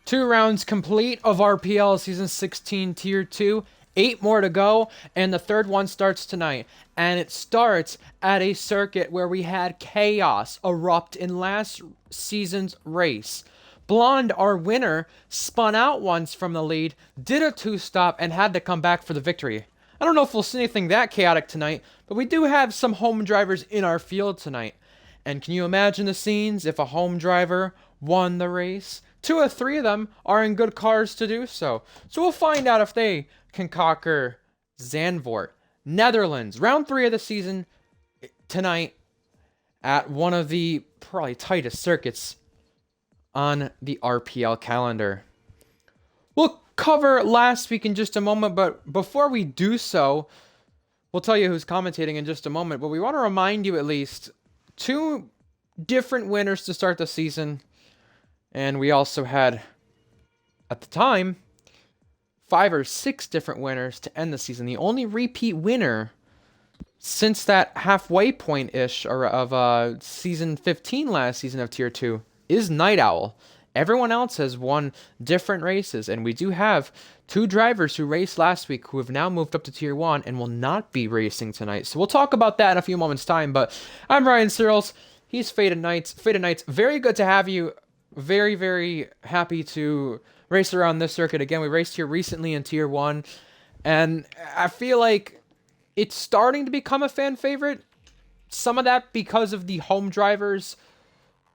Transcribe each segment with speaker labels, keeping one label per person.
Speaker 1: 2 rounds complete of RPL Season 16 Tier 2. 8 more to go, and the third one starts tonight. And it starts at a circuit where we had chaos erupt in last season's race. Blonde, our winner, spun out once from the lead, did a 2-stop, and had to come back for the victory. I don't know if we'll see anything that chaotic tonight, but we do have some home drivers in our field tonight. And can you imagine the scenes if a home driver won the race? 2 or 3 of them are in good cars to do so. So we'll find out if they can conquer Zandvoort, Netherlands. Round 3 of the season tonight at one of the probably tightest circuits on the RPL calendar. We'll cover last week in just a moment, but before we do so, we'll tell you who's commentating in just a moment, but we want to remind you at least 2 different winners to start the season. And we also had, at the time, 5 or 6 different winners to end the season. The only repeat winner since that halfway point-ish of Season 15 last season of Tier 2 is Night Owl. Everyone else has won different races, and we do have 2 drivers who raced last week who have now moved up to Tier 1 and will not be racing tonight. So we'll talk about that in a few moments' time, but I'm Ryan Searles. He's Faded Knights. Faded Knights, very good to have you. Very, very happy to race around this circuit again. We raced here recently in Tier 1, and I feel like it's starting to become a fan favorite. Some of that because of the home drivers.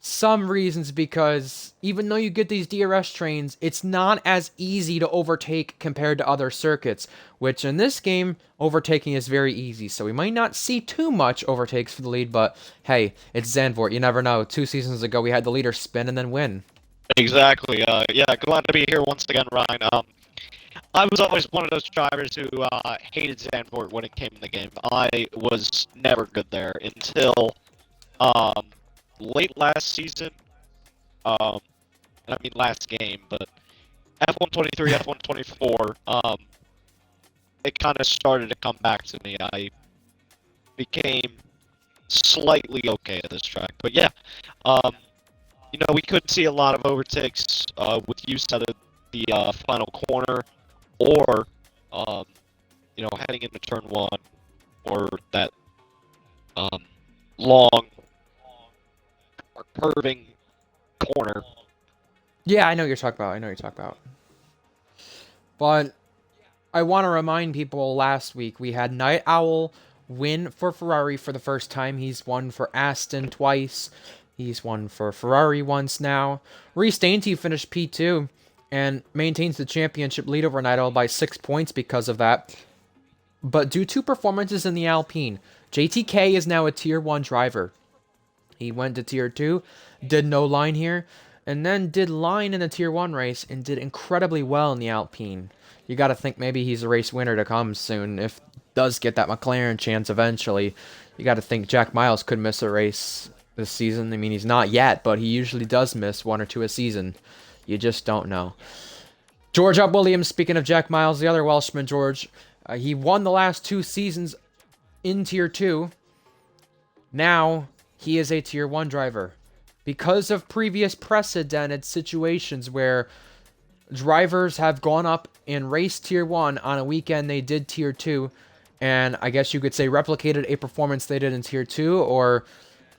Speaker 1: Some reasons because even though you get these DRS trains, it's not as easy to overtake compared to other circuits, which in this game, overtaking is very easy. So we might not see too much overtakes for the lead, but hey, it's Zandvoort. You never know. 2 seasons ago, we had the leader spin and then win.
Speaker 2: Exactly. Yeah, glad to be here once again, Ryan. I was always one of those drivers who hated Zandvoort when it came in the game. I was never good there until late last season. I mean last game, but F123, F124. It kind of started to come back to me. I became slightly okay at this track, but yeah. We could see a lot of overtakes with use out of the final corner, or heading into turn 1, or that long or curving corner.
Speaker 1: Yeah, I know what you're talking about. But I want to remind people, last week we had Night Owl win for Ferrari for the first time. He's won for Aston twice. He's won for Ferrari once now. Reece Dainty finished P2 and maintains the championship lead over Night Owl by 6 points because of that. But due to performances in the Alpine, JTK is now a Tier 1 driver. He went to Tier 2, did no line here, and then did line in the Tier 1 race and did incredibly well in the Alpine. You got to think maybe he's a race winner to come soon. If does get that McLaren chance eventually, you got to think Jack Miles could miss a race this season. I mean, he's not yet, but he usually does miss 1 or 2 a season. You just don't know. George Up Williams, speaking of Jack Miles, the other Welshman, George, he won the last 2 seasons in Tier 2. Now, he is a Tier 1 driver. Because of previous precedented situations where drivers have gone up and raced Tier 1 on a weekend they did Tier 2, and I guess you could say replicated a performance they did in Tier 2, or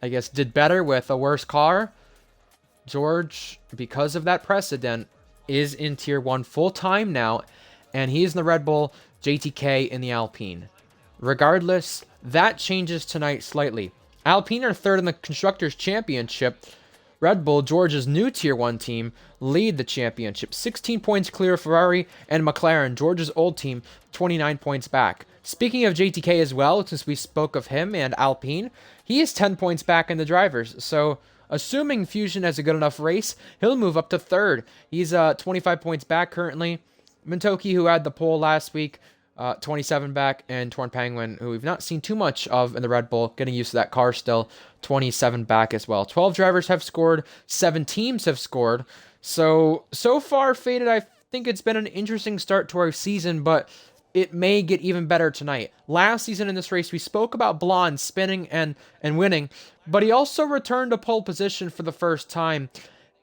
Speaker 1: I guess did better with a worse car. George, because of that precedent, is in Tier 1 full-time now, and he's in the Red Bull, JTK in the Alpine. Regardless, that changes tonight slightly. Alpine are third in the Constructors' Championship. Red Bull, George's new Tier 1 team, lead the championship. 16 points clear of Ferrari, and McLaren, George's old team, 29 points back. Speaking of JTK as well, since we spoke of him and Alpine, he is 10 points back in the drivers. So, assuming Fusion has a good enough race, he'll move up to third. He's 25 points back currently. Mintoki, who had the pole last week, 27 back, and Torn Penguin, who we've not seen too much of in the Red Bull, getting used to that car still, 27 back as well. 12 drivers have scored, 7 teams have scored. So far, Faded, I think it's been an interesting start to our season, but it may get even better tonight. Last season in this race, we spoke about Blonde spinning and winning, but he also returned to pole position for the first time.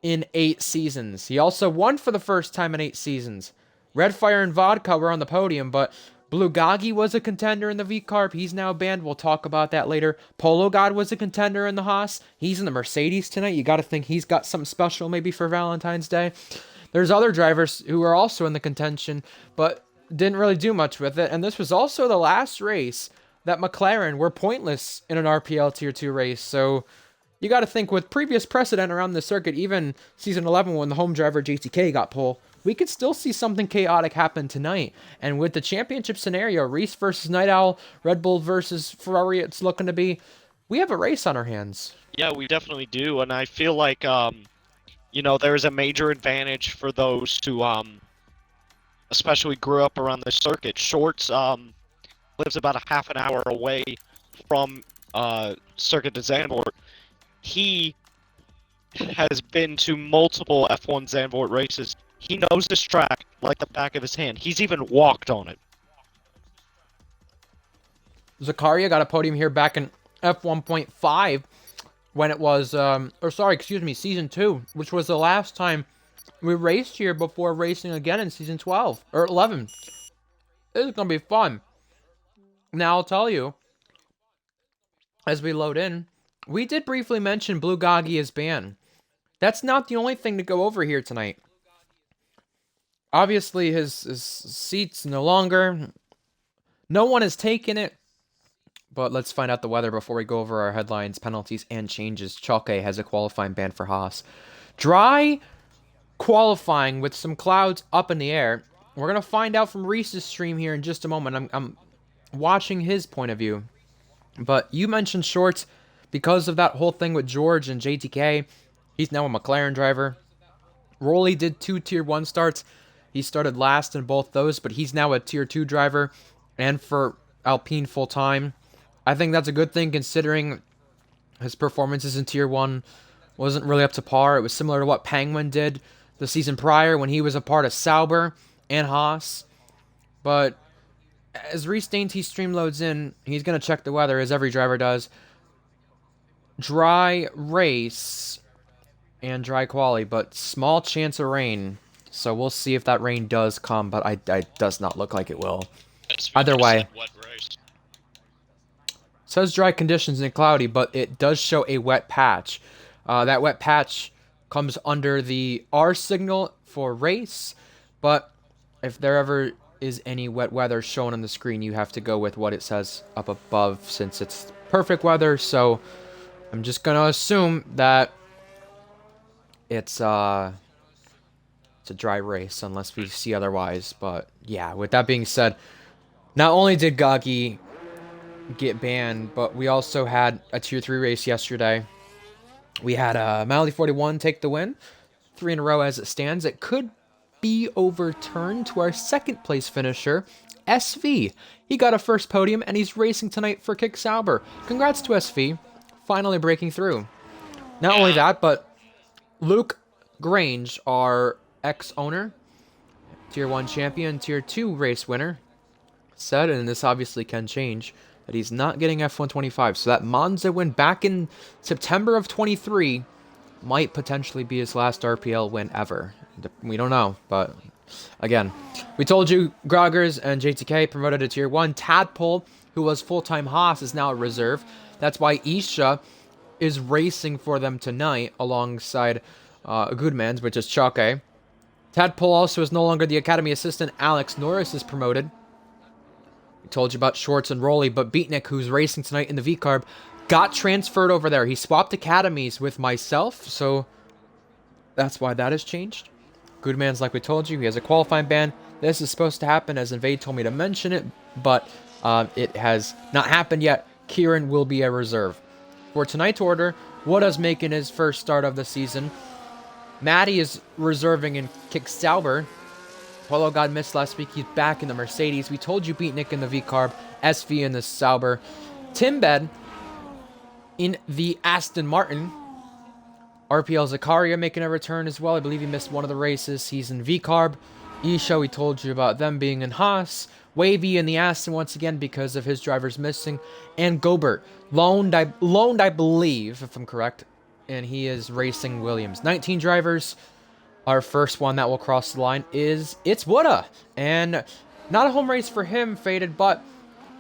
Speaker 1: in 8 seasons. He also won for the first time in 8 seasons. Red Fire and Vodka were on the podium, but Blue Gagi was a contender in the V-Carb. He's now banned. We'll talk about that later. Polo God was a contender in the Haas. He's in the Mercedes tonight. You got to think he's got something special maybe for Valentine's Day. There's other drivers who are also in the contention, but didn't really do much with it. And this was also the last race that McLaren were pointless in an RPL Tier 2 race. So you got to think with previous precedent around the circuit, even season 11 when the home driver JTK got pole, we could still see something chaotic happen tonight. And with the championship scenario, Reese versus Night Owl, Red Bull versus Ferrari, it's looking to be, we have a race on our hands.
Speaker 2: Yeah, we definitely do, and I feel like there's a major advantage for those who especially grew up around the circuit. Shorts lives about a half an hour away from Circuit de Zandvoort. He has been to multiple F1 Zandvoort races. He knows this track like the back of his hand. He's even walked on it.
Speaker 1: Zakaria got a podium here back in F1.5 when it was, season 2, which was the last time we raced here before racing again in season 12, or 11. This is going to be fun. Now, I'll tell you, as we load in, we did briefly mention Blue Gagi as banned. That's not the only thing to go over here tonight. Obviously, his seat's no longer. No one has taken it. But let's find out the weather before we go over our headlines, penalties, and changes. Chalke has a qualifying ban for Haas. Dry qualifying with some clouds up in the air. We're going to find out from Reese's stream here in just a moment. I'm watching his point of view. But you mentioned shorts because of that whole thing with George and JTK. He's now a McLaren driver. Rolly did 2 Tier 1 starts. He started last in both those, but he's now a Tier 2 driver and for Alpine full-time. I think that's a good thing considering his performances in Tier 1 wasn't really up to par. It was similar to what Penguin did the season prior when he was a part of Sauber and Haas. But as Reese Dainty stream loads in, he's going to check the weather, as every driver does. Dry race and dry quali, but small chance of rain. So we'll see if that rain does come, but it does not look like it will. Either way. Says dry conditions and cloudy, but it does show a wet patch. That wet patch comes under the R signal for race, but if there ever is any wet weather shown on the screen, you have to go with what it says up above since it's perfect weather. So I'm just going to assume that it's a dry race unless we see otherwise. But yeah, with that being said, not only did Gagi get banned, but we also had a Tier 3 race yesterday. We had Malady 41 take the win, 3 in a row as it stands. It could be overturned to our second place finisher, SV. He got a first podium and he's racing tonight for Kick Sauber. Congrats to SV, finally breaking through. Not only that, but Luke Grange, our ex-owner, Tier 1 champion, Tier 2 race winner, said, and this obviously can change, that he's not getting F125. So that Monza win back in September of 23 might potentially be his last RPL win ever. We don't know, but again, we told you Groggers and JTK promoted to Tier 1. Tadpole, who was full-time Haas, is now a reserve. That's why Isha is racing for them tonight alongside Goodmans, which is Chalke. Tadpole also is no longer the Academy assistant. Alex Norris is promoted. We told you about Schwartz and Rolly, but Beatnik, who's racing tonight in the V-Carb, got transferred over there. He swapped academies with myself, so that's why that has changed. Goodman's, like we told you, he has a qualifying ban. This is supposed to happen, as Invade told me to mention it, but it has not happened yet. Kieran will be a reserve. For tonight's order, Wada's making his first start of the season. Maddie is reserving in Kick Sauber. Polo God missed last week. He's back in the Mercedes. We told you Beatnik in the V-Carb, SV in the Sauber. Timbed in the Aston Martin. RPL Zakaria making a return as well. I believe he missed one of the races. He's in V-Carb. Isha, we told you about them being in Haas. Wavy in the Aston once again because of his drivers missing. And Gobert, loaned, I believe, if I'm correct, and he is racing Williams. 19 drivers. Our first one that will cross the line it's Woodha. And not a home race for him, Faded, but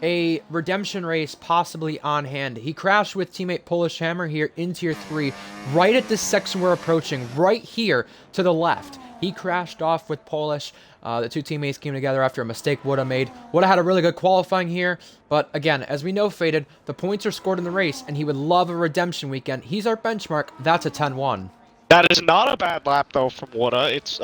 Speaker 1: a redemption race possibly on hand. He crashed with teammate Polish Hammer here in Tier 3, right at this section we're approaching, right here to the left. He crashed off with Polish. The two teammates came together after a mistake Woodha made. Woodha had a really good qualifying here, but again, as we know, Faded, the points are scored in the race, and he would love a redemption weekend. He's our benchmark. That's a 10-1.
Speaker 2: That is not a bad lap, though, from Woodha. It's,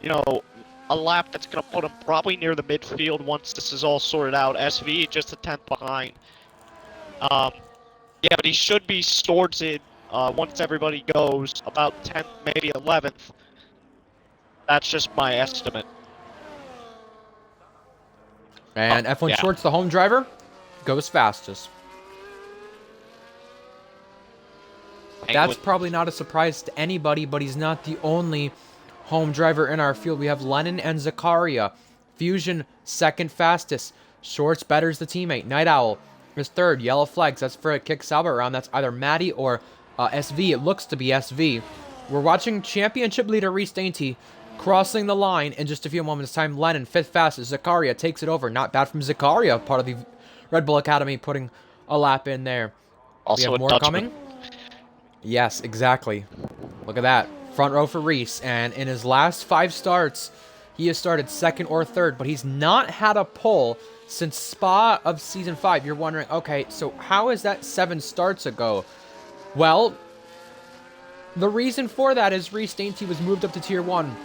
Speaker 2: you know, a lap that's going to put him probably near the midfield once this is all sorted out. SV just a 10th behind. Yeah, but he should be towards it once everybody goes, about 10th, maybe 11th. That's just my estimate.
Speaker 1: And F1 Shorts, the home driver, goes fastest. That's probably not a surprise to anybody, but he's not the only home driver in our field. We have Lennon and Zakaria. Fusion, second fastest. Shorts betters the teammate. Night Owl is third. Yellow flags, that's for a kick Sauber around. That's either Maddie or SV. It looks to be SV. We're watching championship leader Reese Dainty crossing the line in just a few moments' time. Lennon, fifth fastest. Zakaria takes it over. Not bad from Zakaria, part of the Red Bull Academy, putting a lap in there.
Speaker 2: Also,
Speaker 1: we have more coming. Yes, exactly. Look at that. Front row for Reese. And in his last 5 starts, he has started second or third, but he's not had a pole since Spa of Season 5. You're wondering, okay, so how is that 7 starts ago? Well, the reason for that is Reese Dainty was moved up to Tier 1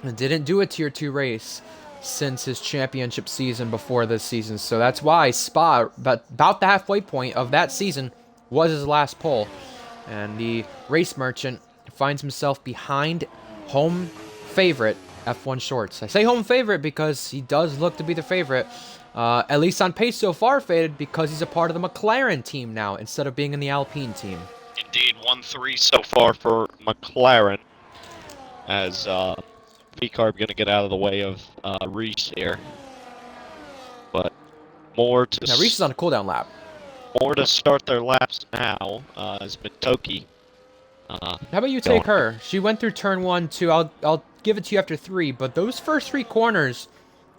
Speaker 1: and didn't do a Tier 2 race since his championship season before this season. So that's why Spa, about the halfway point of that season, was his last pole. And the race merchant finds himself behind home favorite F1 Shorts. I say home favorite because he does look to be the favorite, at least on pace so far, Faded, because he's a part of the McLaren team now instead of being in the Alpine team.
Speaker 2: Indeed, 1-3 so far for McLaren, as V-Carb going to get out of the way of Reese here. But more to...
Speaker 1: Now, Reese is on a cooldown lap.
Speaker 2: More to start their laps now is Mitoki.
Speaker 1: How about you take her? She went through turn 1, 2. I'll give it to you after 3, but those first 3 corners,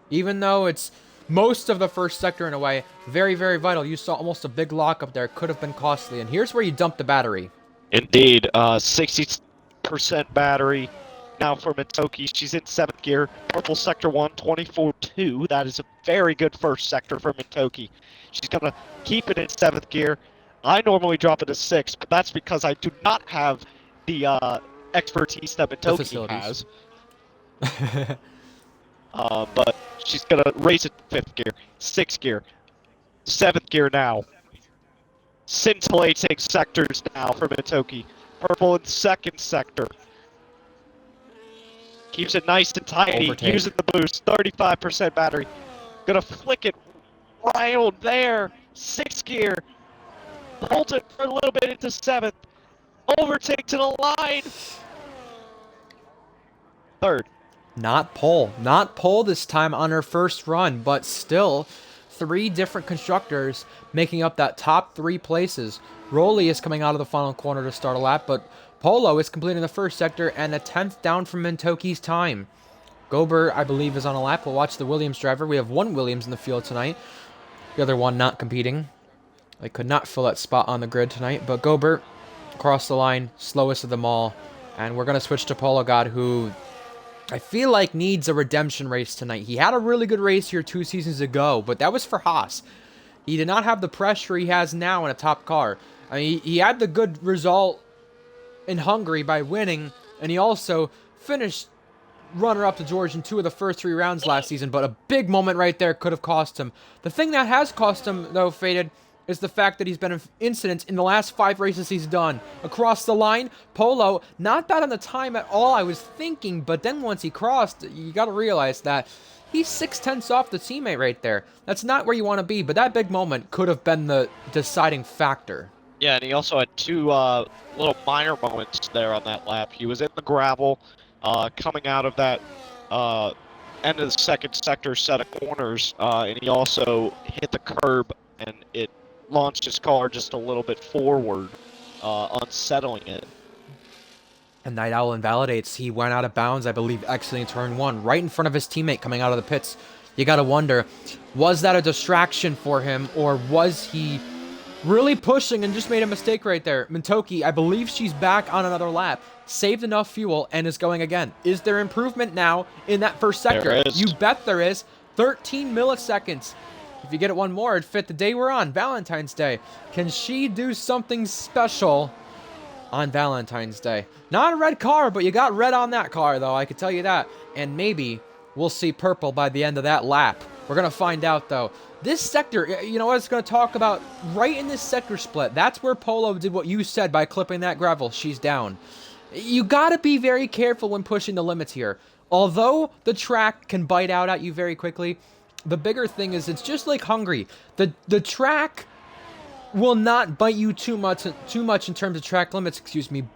Speaker 1: even though it's most of the first sector in a way, very, very vital. You saw almost a big lock up there. Could have been costly. And here's where you dump the battery.
Speaker 2: Indeed. 60% battery now for Mitoki. She's in 7th gear. Purple sector 1, 24-2. That is a very good first sector for Mitoki. She's going to keep it in 7th gear. I normally drop it to 6th, but that's because I do not have the expertise that Mitoki has. But she's going to race it 5th gear, 6th gear, 7th gear now. Scintillating sectors now for Mitoki. Purple in 2nd sector. Keeps it nice and tidy, using the boost, 35% battery. Gonna flick it right on there, 6th gear. Hold it for a little bit into 7th. Overtake to the line. 3rd.
Speaker 1: Not pole. Not pole this time on her first run, but still 3 different constructors making up that top 3 places. Rolly is coming out of the final corner to start a lap, but Polo is completing the first sector and a 10th down from Mintoki's time. Gober, I believe, is on a lap. We'll watch the Williams driver. We have 1 Williams in the field tonight. The other one not competing. They could not fill that spot on the grid tonight, but Gober across the line, slowest of them all. And we're going to switch to Polo God, who I feel like needs a redemption race tonight. He had a really good race here 2 seasons ago, but that was for Haas. He did not have the pressure he has now in a top car. I mean, he had the good result in Hungary by winning, and he also finished runner-up to George in 2 of the first 3 rounds last season, but a big moment right there could have cost him. The thing that has cost him, though, Faded, is the fact that he's been in incidents in the last 5 races he's done. Across the line, Polo, not bad on the time at all, I was thinking, but then once he crossed, you gotta realize that he's 6/10 off the teammate right there. That's not where you want to be, but that big moment could have been the deciding factor.
Speaker 2: Yeah, and he also had 2 little minor moments there on that lap. He was in the gravel, coming out of that end of the 2nd sector set of corners, and he also hit the curb, and it launched his car just a little bit forward. unsettling it.
Speaker 1: And Night Owl invalidates. He went out of bounds, I believe, exiting turn 1, right in front of his teammate coming out of the pits. You gotta wonder, was that a distraction for him, or was he really pushing and just made a mistake right there? Mintoki, I believe she's back on another lap, saved enough fuel, and is going again. Is there improvement now in that first sector?
Speaker 2: There is.
Speaker 1: You bet there is. 13 milliseconds. If you get it one more, it'd fit the day we're on, Valentine's Day. Can she do something special on Valentine's Day? Not a red car, but you got red on that car, though, I can tell you that. And maybe we'll see purple by the end of that lap. We're going to find out, though. This sector, you know what it's going to talk about? Right in this sector split, that's where Polo did what you said by clipping that gravel. She's down. You got to be very careful when pushing the limits here. Although the track can bite out at you very quickly, the bigger thing is it's just like Hungary. The track will not bite you too much in terms of track limits,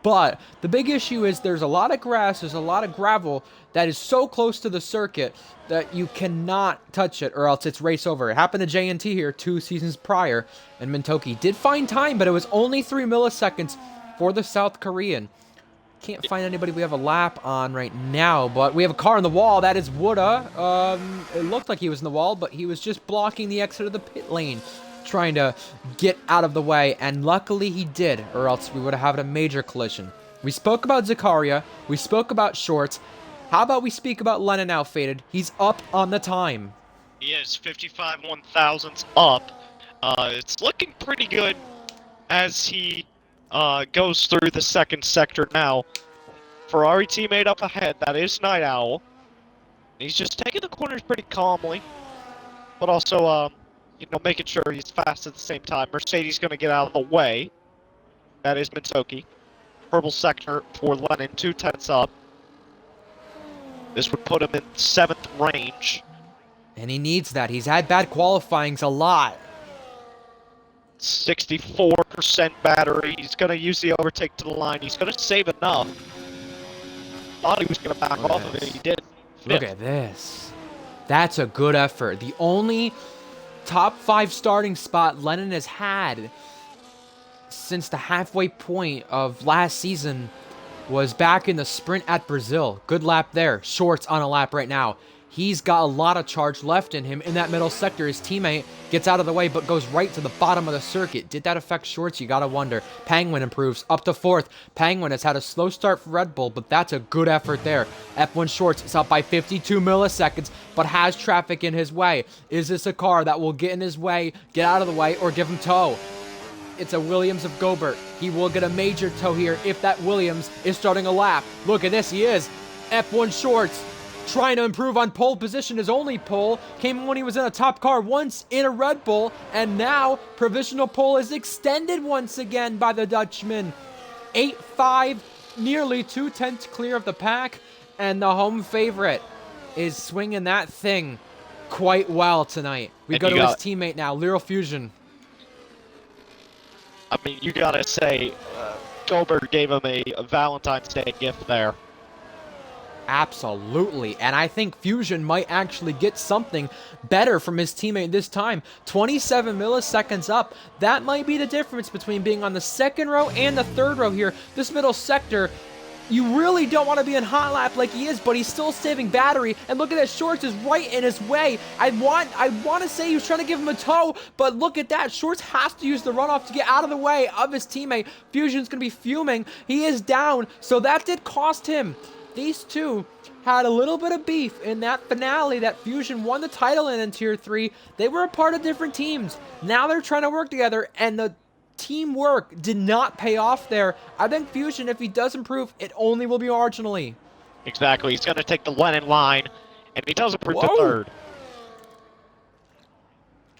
Speaker 1: but the big issue is there's a lot of grass, there's a lot of gravel that is so close to the circuit that you cannot touch it or else it's race over. It happened to JNT here 2 seasons prior, and Mintoki did find time, but it was only 3 milliseconds for the South Korean. Can't find anybody we have a lap on right now, but we have a car on the wall. That is Wooda. It looked like he was in the wall, but he was just blocking the exit of the pit lane, trying to get out of the way, and luckily he did, or else we would have had a major collision. We spoke about Zakaria, we spoke about Shorts. How about we speak about Lennon now, Faded? He's up on the time.
Speaker 2: He is 55 1,000ths up. It's looking pretty good as he goes through the second sector now. Ferrari teammate up ahead, that is Night Owl. He's just taking the corners pretty calmly, but also, making sure he's fast at the same time. Mercedes going to get out of the way. That is Mintoki. Purple sector for Lennon, 2/10 up. This would put him in 7th range.
Speaker 1: And he needs that. He's had bad qualifyings a lot.
Speaker 2: 64% battery. He's going to use the overtake to the line. He's going to save enough. Thought he was going to back off of it. He did.
Speaker 1: Look at this. That's a good effort. The only top 5 starting spot Lennon has had since the halfway point of last season was back in the sprint at Brazil. Good lap there. Shorts on a lap right now. He's got a lot of charge left in him in that middle sector. His teammate gets out of the way but goes right to the bottom of the circuit. Did that affect Shorts? You gotta wonder. Penguin improves up to 4th. Penguin has had a slow start for Red Bull, but that's a good effort there. F1 Shorts is up by 52 milliseconds, but has traffic in his way. Is this a car that will get in his way, get out of the way, or give him tow? It's a Williams of Gobert. He will get a major tow here if that Williams is starting a lap. Look at this, he is. F1 Shorts trying to improve on pole position. His only pole came when he was in a top car once in a Red Bull, and now provisional pole is extended once again by the Dutchman. 8-5, nearly 2/10 clear of the pack, and the home favorite is swinging that thing quite well tonight. We go to his teammate now, Lyral Fusion.
Speaker 2: I mean, you gotta say, Gobert gave him a Valentine's Day gift there.
Speaker 1: Absolutely, and I think Fusion might actually get something better from his teammate this time. 27 milliseconds up. That might be the difference between being on the 2nd row and the 3rd row here. This middle sector, you really don't want to be in hot lap like he is, but he's still saving battery. And look at that, Shorts is right in his way. I want to say he was trying to give him a tow, but look at that. Shorts has to use the runoff to get out of the way of his teammate. Fusion's going to be fuming. He is down, so that did cost him. These two had a little bit of beef in that finale that Fusion won the title in Tier 3. They were a part of different teams. Now they're trying to work together, and the teamwork did not pay off there. I think Fusion, if he does improve, it only will be marginally.
Speaker 2: Exactly. He's going to take the Lennon line, and he does improve to 3rd.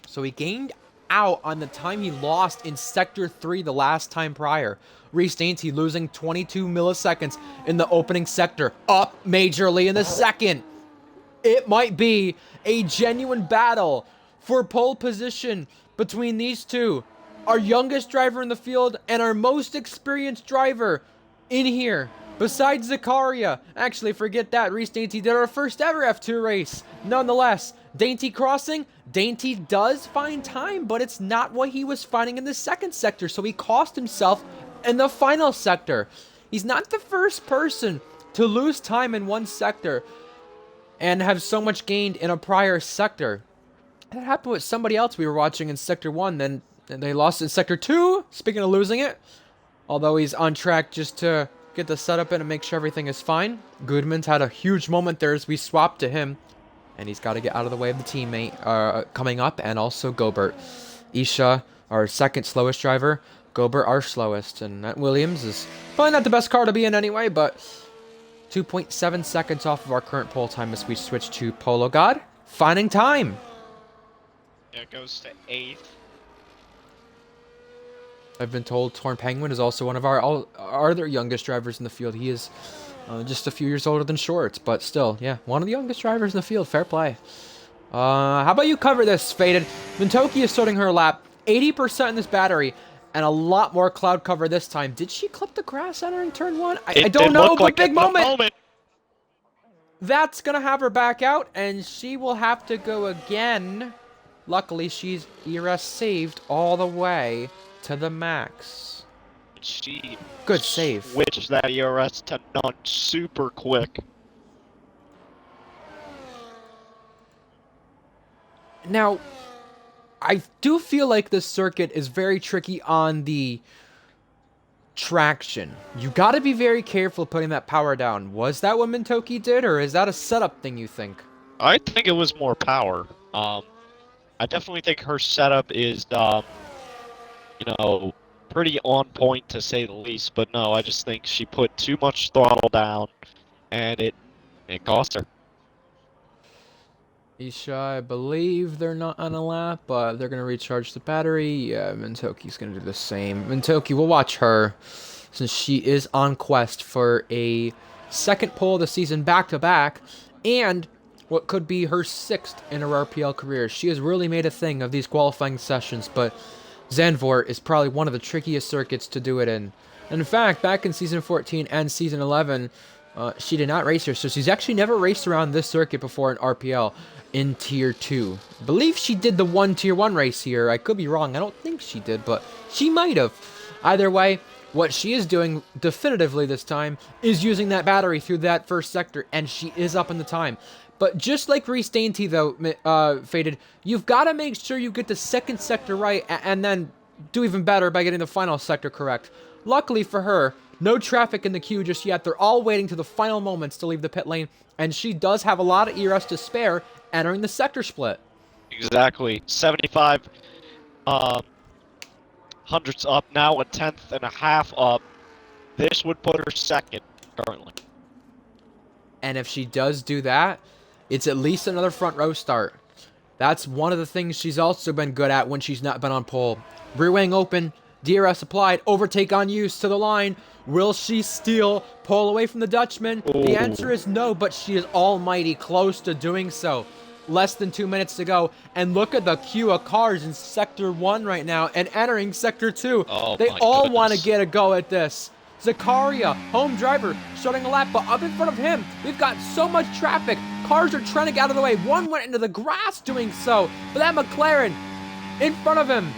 Speaker 1: So he gained out on the time he lost in Sector 3 the last time prior. Reece Dainty losing 22 milliseconds in the opening sector. Up majorly in the second. It might be a genuine battle for pole position between these two. Our youngest driver in the field and our most experienced driver in here. Besides Zakaria. Actually, forget that. Reece Dainty did our first ever F2 race. Nonetheless, Dainty crossing. Dainty does find time, but it's not what he was finding in the second sector, so he cost himself in the final sector. He's not the first person to lose time in one sector and have so much gained in a prior sector. That happened with somebody else we were watching in Sector 1, then they lost in Sector 2, speaking of losing it. Although he's on track just to get the setup in and make sure everything is fine. Goodman's had a huge moment there as we swapped to him. And he's got to get out of the way of the teammate coming up, and also Gobert. Isha, our second slowest driver. Gobert, our slowest. And Matt Williams is probably not the best car to be in anyway, but 2.7 seconds off of our current pole time as we switch to Polo God. Finding time.
Speaker 2: Yeah, it goes to 8th.
Speaker 1: I've been told Torn Penguin is also one of our other youngest drivers in the field. He is just a few years older than Shorts, but still, yeah, one of the youngest drivers in the field. Fair play. How about you cover this, Faded? Mintoki is starting her lap, 80% in this battery, and a lot more cloud cover this time. Did she clip the grass entering turn 1? I don't know, but big moment. That's going to have her back out, and she will have to go again. Luckily, she's ERS saved all the way to the max.
Speaker 2: She
Speaker 1: good save.
Speaker 2: Switched that ERS to none super quick.
Speaker 1: Now, I do feel like this circuit is very tricky on the traction. You got to be very careful putting that power down. Was that what Mintoki did, or is that a setup thing, you think?
Speaker 2: I think it was more power. I definitely think her setup is, pretty on point to say the least. But no, I just think she put too much throttle down, and it cost her.
Speaker 1: Isha, I believe they're not on a lap, but they're going to recharge the battery. Yeah, Mintoki's going to do the same. Mintoki, we'll watch her, since she is on quest for a second pole of the season back-to-back, and what could be her 6th in her RPL career. She has really made a thing of these qualifying sessions, but Zandvoort is probably one of the trickiest circuits to do it in. And in fact, back in Season 14 and Season 11, she did not race here, so she's actually never raced around this circuit before in RPL in Tier 2. I believe she did the one Tier 1 race here. I could be wrong. I don't think she did, but she might have. Either way, what she is doing definitively this time is using that battery through that first sector, and she is up in the time. But just like Reese Dainty, though, Faded, you've got to make sure you get the second sector right and then do even better by getting the final sector correct. Luckily for her, no traffic in the queue just yet. They're all waiting to the final moments to leave the pit lane, and she does have a lot of ERS to spare entering the sector split.
Speaker 2: Exactly. 75 hundredths up, now a 10th and a half up. This would put her second currently.
Speaker 1: And if she does do that, it's at least another front row start. That's one of the things she's also been good at when she's not been on pole. Rear wing open, DRS applied, overtake on use to the line. Will she steal pole away from the Dutchman?
Speaker 2: Ooh.
Speaker 1: The answer is no, but she is almighty close to doing so. Less than 2 minutes to go, and look at the queue of cars in Sector 1 right now and entering Sector 2.
Speaker 2: Oh,
Speaker 1: they all want to get a go at this. Zakaria, home driver, starting a lap, but up in front of him, we've got so much traffic. Cars are trying to get out of the way. One went into the grass doing so, but that McLaren in front of him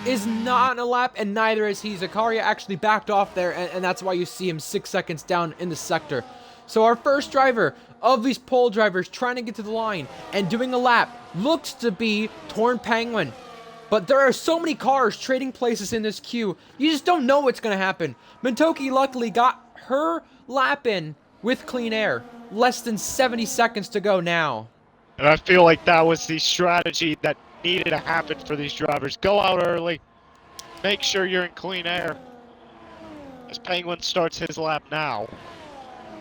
Speaker 1: is not on a lap, and neither is he. Zakaria actually backed off there, and that's why you see him 6 seconds down in the sector. So our first driver of these pole drivers trying to get to the line and doing a lap looks to be Torn Penguin. But there are so many cars trading places in this queue, you just don't know what's going to happen. Mintoki luckily got her lap in with clean air. Less than 70 seconds to go now.
Speaker 2: And I feel like that was the strategy that needed to happen for these drivers. Go out early. Make sure you're in clean air. As Penguin starts his lap now.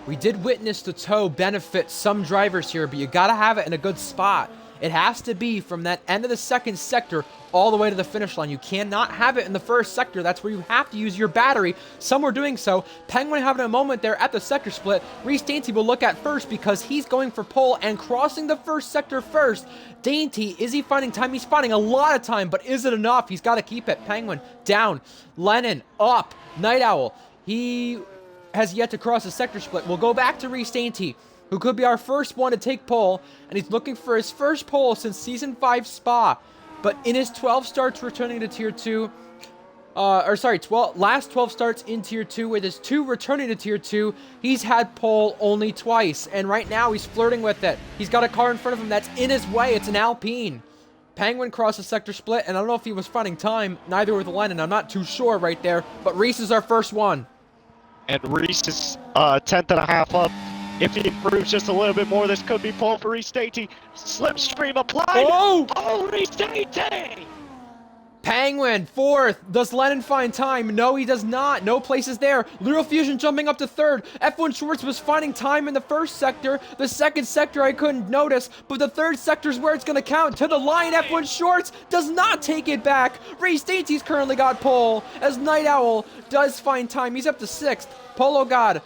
Speaker 1: We did witness the toe benefit some drivers here, but you got to have it in a good spot. It has to be from that end of the second sector all the way to the finish line. You cannot have it in the first sector. That's where you have to use your battery. Some were doing so. Penguin having a moment there at the sector split. Reese Dainty will look at first because he's going for pole and crossing the first sector first. Dainty, is he finding time? He's finding a lot of time, but is it enough? He's got to keep it. Penguin down. Lennon up. Night Owl. He has yet to cross the sector split. We'll go back to Reese Dainty, who could be our first one to take pole, and he's looking for his first pole since Season 5 Spa. But in his 12 starts returning to Tier 2, last 12 starts in Tier 2 with his 2 returning to Tier 2. He's had pole only twice, and right now he's flirting with it. He's got a car in front of him that's in his way. It's an Alpine. Penguin crosses sector split, and I don't know if he was finding time, neither with Lennon. I'm not too sure right there, but Reese is our first one.
Speaker 2: And Reese is 10th and a half up. If he improves just a little bit more, this could be pole for Reese Dainty. Slipstream applied. Oh, Reese Dainty!
Speaker 1: Penguin, 4th. Does Lennon find time? No, he does not. No places there. Lural Fusion jumping up to 3rd. F1 Schwartz was finding time in the 1st sector. The 2nd sector I couldn't notice, but the 3rd sector is where it's going to count. To the line, F1 Schwartz does not take it back. Reese Dainty's currently got pole, as Night Owl does find time. He's up to 6th. Polo God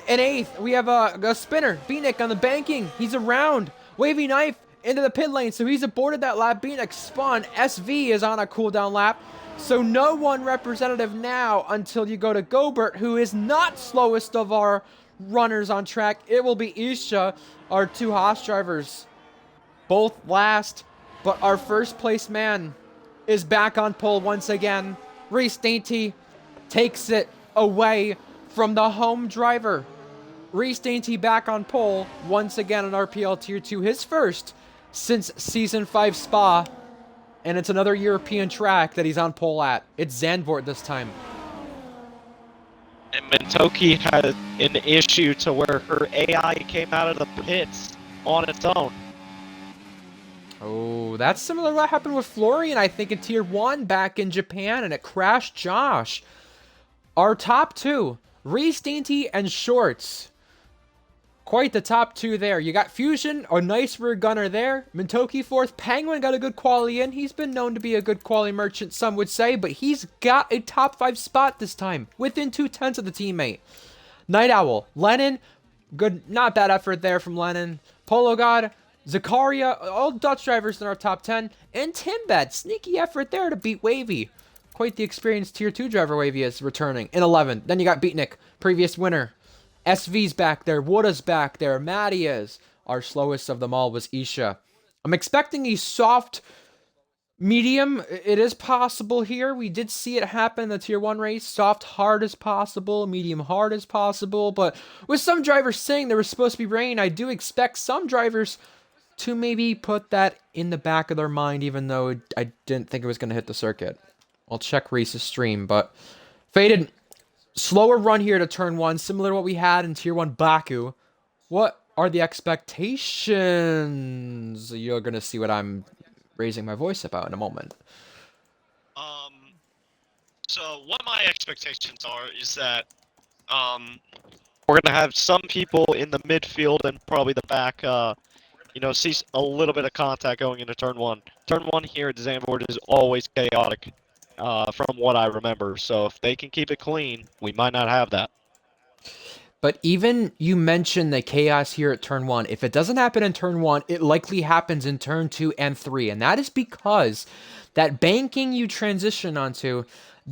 Speaker 1: in 8th. We have a spinner, Beatnik on the banking. He's around. Wavy Knife into the pit lane, so he's aborted that lap. Beatnik spun. SV is on a cooldown lap, so no one representative now until you go to Gobert, who is not slowest of our runners on track. It will be Isha, our 2 Haas drivers, both last, but our first place man is back on pole once again. Reese Dainty takes it away from the home driver. Reese Dainty back on pole once again on RPL Tier 2, his first since Season 5 Spa, and it's another European track that he's on pole at. It's Zandvoort this time.
Speaker 2: And Mintoki had an issue to where her AI came out of the pits on its own.
Speaker 1: Oh, that's similar to what happened with Florian, I think, in Tier 1 back in Japan, and it crashed Josh. Our top 2, Reese Dainty and Shorts. Quite the top 2 there. You got Fusion, a nice rear gunner there. Mintoki 4th. Penguin got a good quali in. He's been known to be a good quali merchant, some would say, but he's got a top 5 spot this time, within 2/10 of the teammate. Night Owl, Lennon, good, not bad effort there from Lennon. Polo God, Zakaria, all Dutch drivers in our top 10. And Timbet, sneaky effort there to beat Wavy. Quite the experienced Tier 2 driver Wavy is returning in 11th. Then you got Beatnik, previous winner. SV's back there, Wooda's back there, Maddie is. Our slowest of them all was Isha. I'm expecting a soft medium. It is possible here. We did see it happen in the Tier 1 race. Soft hard as possible, medium hard as possible. But with some drivers saying there was supposed to be rain, I do expect some drivers to maybe put that in the back of their mind, even though I didn't think it was going to hit the circuit. I'll check Reese's stream, but Faded, slower run here to turn 1, similar to what we had in Tier 1 Baku. What are the expectations? You're going to see what I'm raising my voice about in a moment.
Speaker 2: So what my expectations are is that we're going to have some people in the midfield and probably the back, see a little bit of contact going into turn 1. Turn 1 here at Zandvoort is always chaotic. From what I remember. So if they can keep it clean, we might not have that.
Speaker 1: But even you mentioned the chaos here at turn 1. If it doesn't happen in turn 1, it likely happens in turn 2 and 3. And that is because that banking you transition onto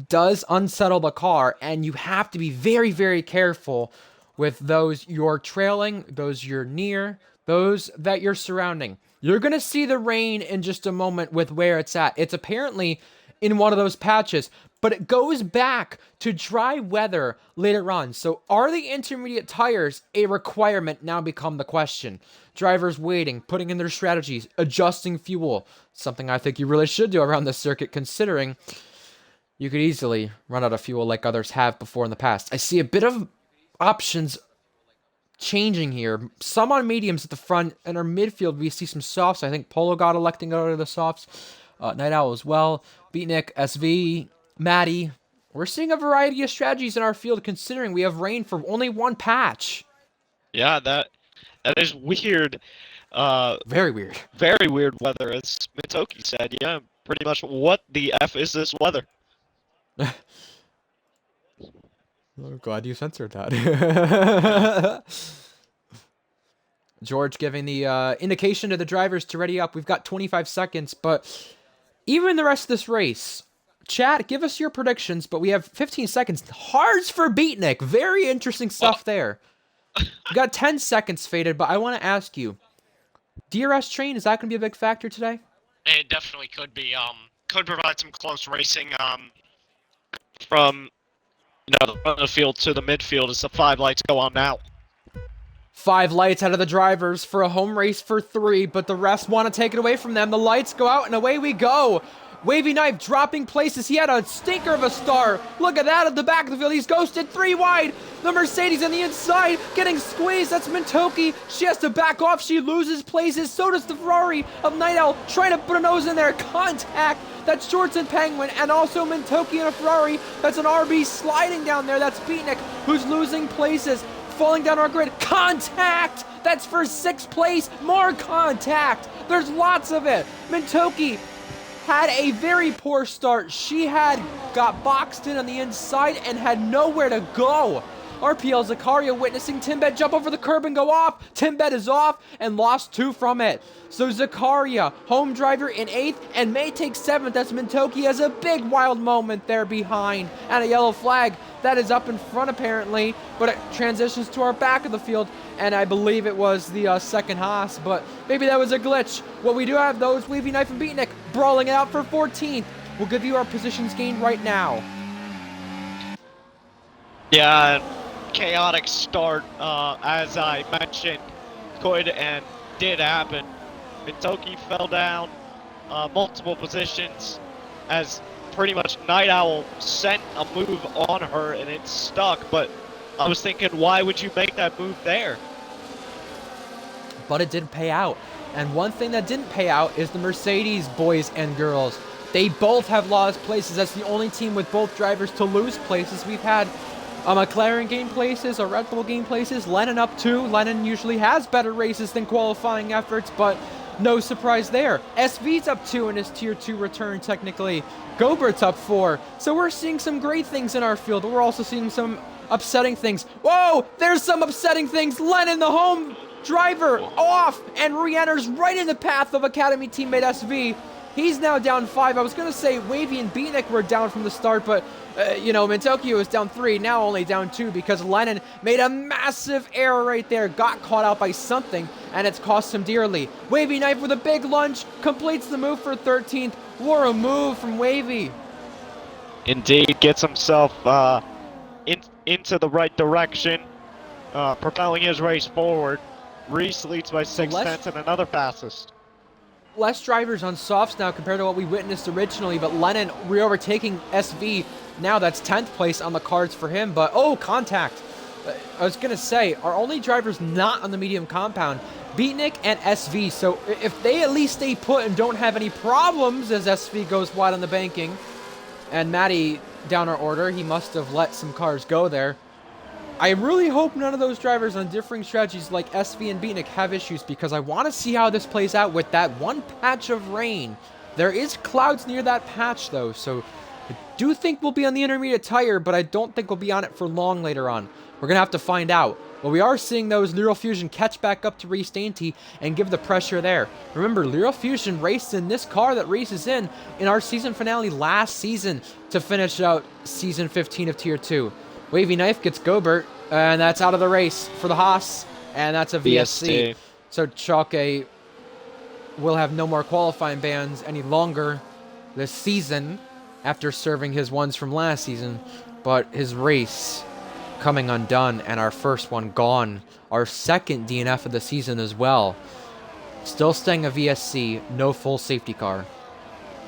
Speaker 1: does unsettle the car. And you have to be very, very careful with those you're trailing, those you're near, those that you're surrounding. You're going to see the rain in just a moment with where it's at. It's apparently in one of those patches, but it goes back to dry weather later on. So are the intermediate tires a requirement now become the question. Drivers waiting, putting in their strategies, adjusting fuel, something I think you really should do around this circuit, considering you could easily run out of fuel like others have before in the past. I see a bit of options changing here. Some on mediums at the front, and our midfield we see some softs. I think Polo God electing out of the softs. Night Owl as well. Beatnik, SV, Maddie. We're seeing a variety of strategies in our field, considering we have rain for only 1 patch.
Speaker 2: Yeah, that is weird.
Speaker 1: Very weird.
Speaker 2: Very weird weather, as Mitoki said. Yeah, pretty much what the F is this weather?
Speaker 1: I'm glad you censored that. George giving the indication to the drivers to ready up. We've got 25 seconds, but even the rest of this race, chat, give us your predictions, but we have 15 seconds. Hards for Beatnik. Very interesting stuff there. We got 10 seconds, Faded, but I want to ask you, DRS train, is that going to be a big factor today?
Speaker 2: It definitely could be. Could provide some close racing. from the front of the field to the midfield as the 5 lights go on now.
Speaker 1: 5 lights out of the drivers for a home race for 3, but the rest want to take it away from them. The lights go out and away we go. Wavy Knife dropping places. He had a stinker of a start. Look at that at the back of the field. He's ghosted 3 wide. The Mercedes on the inside getting squeezed. That's Mintoki. She has to back off. She loses places. So does the Ferrari of Night Owl trying to put a nose in there. Contact. That's Shorts and Penguin, and also Mintoki and a Ferrari. That's an RB sliding down there. That's Beatnik, who's losing places. Falling down our grid. Contact! That's for 6th place. More contact. There's lots of it. Mintoki had a very poor start. She got boxed in on the inside and had nowhere to go. RPL Zakaria witnessing Timbet jump over the curb and go off. Timbet is off and lost 2 from it. So Zakaria, home driver in 8th and may take 7th. That's Mintoki has a big wild moment there behind. And a yellow flag that is up in front apparently. But it transitions to our back of the field. And I believe it was the second Haas. But maybe that was a glitch. What we do have though is Wavy Knife and Beatnik brawling it out for 14th. We'll give you our positions gained right now.
Speaker 2: Yeah, chaotic start, as I mentioned, could and did happen. Mintoki fell down multiple positions as pretty much Night Owl sent a move on her and it stuck, but I was thinking, why would you make that move there?
Speaker 1: But it did pay out. And one thing that didn't pay out is the Mercedes boys and girls. They both have lost places. That's the only team with both drivers to lose places. We've had a McLaren gain places, a Red Bull gain places, Lennon up 2. Lennon usually has better races than qualifying efforts, but no surprise there. SV's up 2 in his Tier 2 return, technically. Gobert's up 4. So we're seeing some great things in our field. We're also seeing some upsetting things. Whoa! There's some upsetting things. Lennon, the home driver, off and re-enters right in the path of Academy teammate SV. He's now down 5. I was going to say Wavy and Beatnik were down from the start, but Mintoki was down 3, now only down 2 because Lennon made a massive error right there, got caught out by something, and it's cost him dearly. Wavy Knife with a big lunge, completes the move for 13th. What a move from Wavy.
Speaker 2: Indeed, gets himself into the right direction, propelling his race forward. Reese leads by 6/10 and another fastest.
Speaker 1: Less drivers on softs now compared to what we witnessed originally, but Lennon re-overtaking SV. Now that's 10th place on the cards for him, but oh, contact. I was going to say, our only drivers not on the medium compound, Beatnik and SV. So if they at least stay put and don't have any problems as SV goes wide on the banking, and Matty down our order, he must have let some cars go there. I really hope none of those drivers on differing strategies like SV and Beatnik have issues because I want to see how this plays out with that one patch of rain. There is clouds near that patch though, so I do think we'll be on the intermediate tire, but I don't think we'll be on it for long later on. We're going to have to find out. But we are seeing those Lyral Fusion catch back up to Reese Dainty and give the pressure there. Remember, Lyral Fusion raced in this car that Reese is in our season finale last season to finish out season 15 of Tier 2. Wavy Knife gets Gobert, and that's out of the race for the Haas, and that's a VSC. So Chalke will have no more qualifying bans any longer this season after serving his ones from last season, but his race coming undone and our first one gone. Our second DNF of the season as well. Still staying a VSC, no full safety car.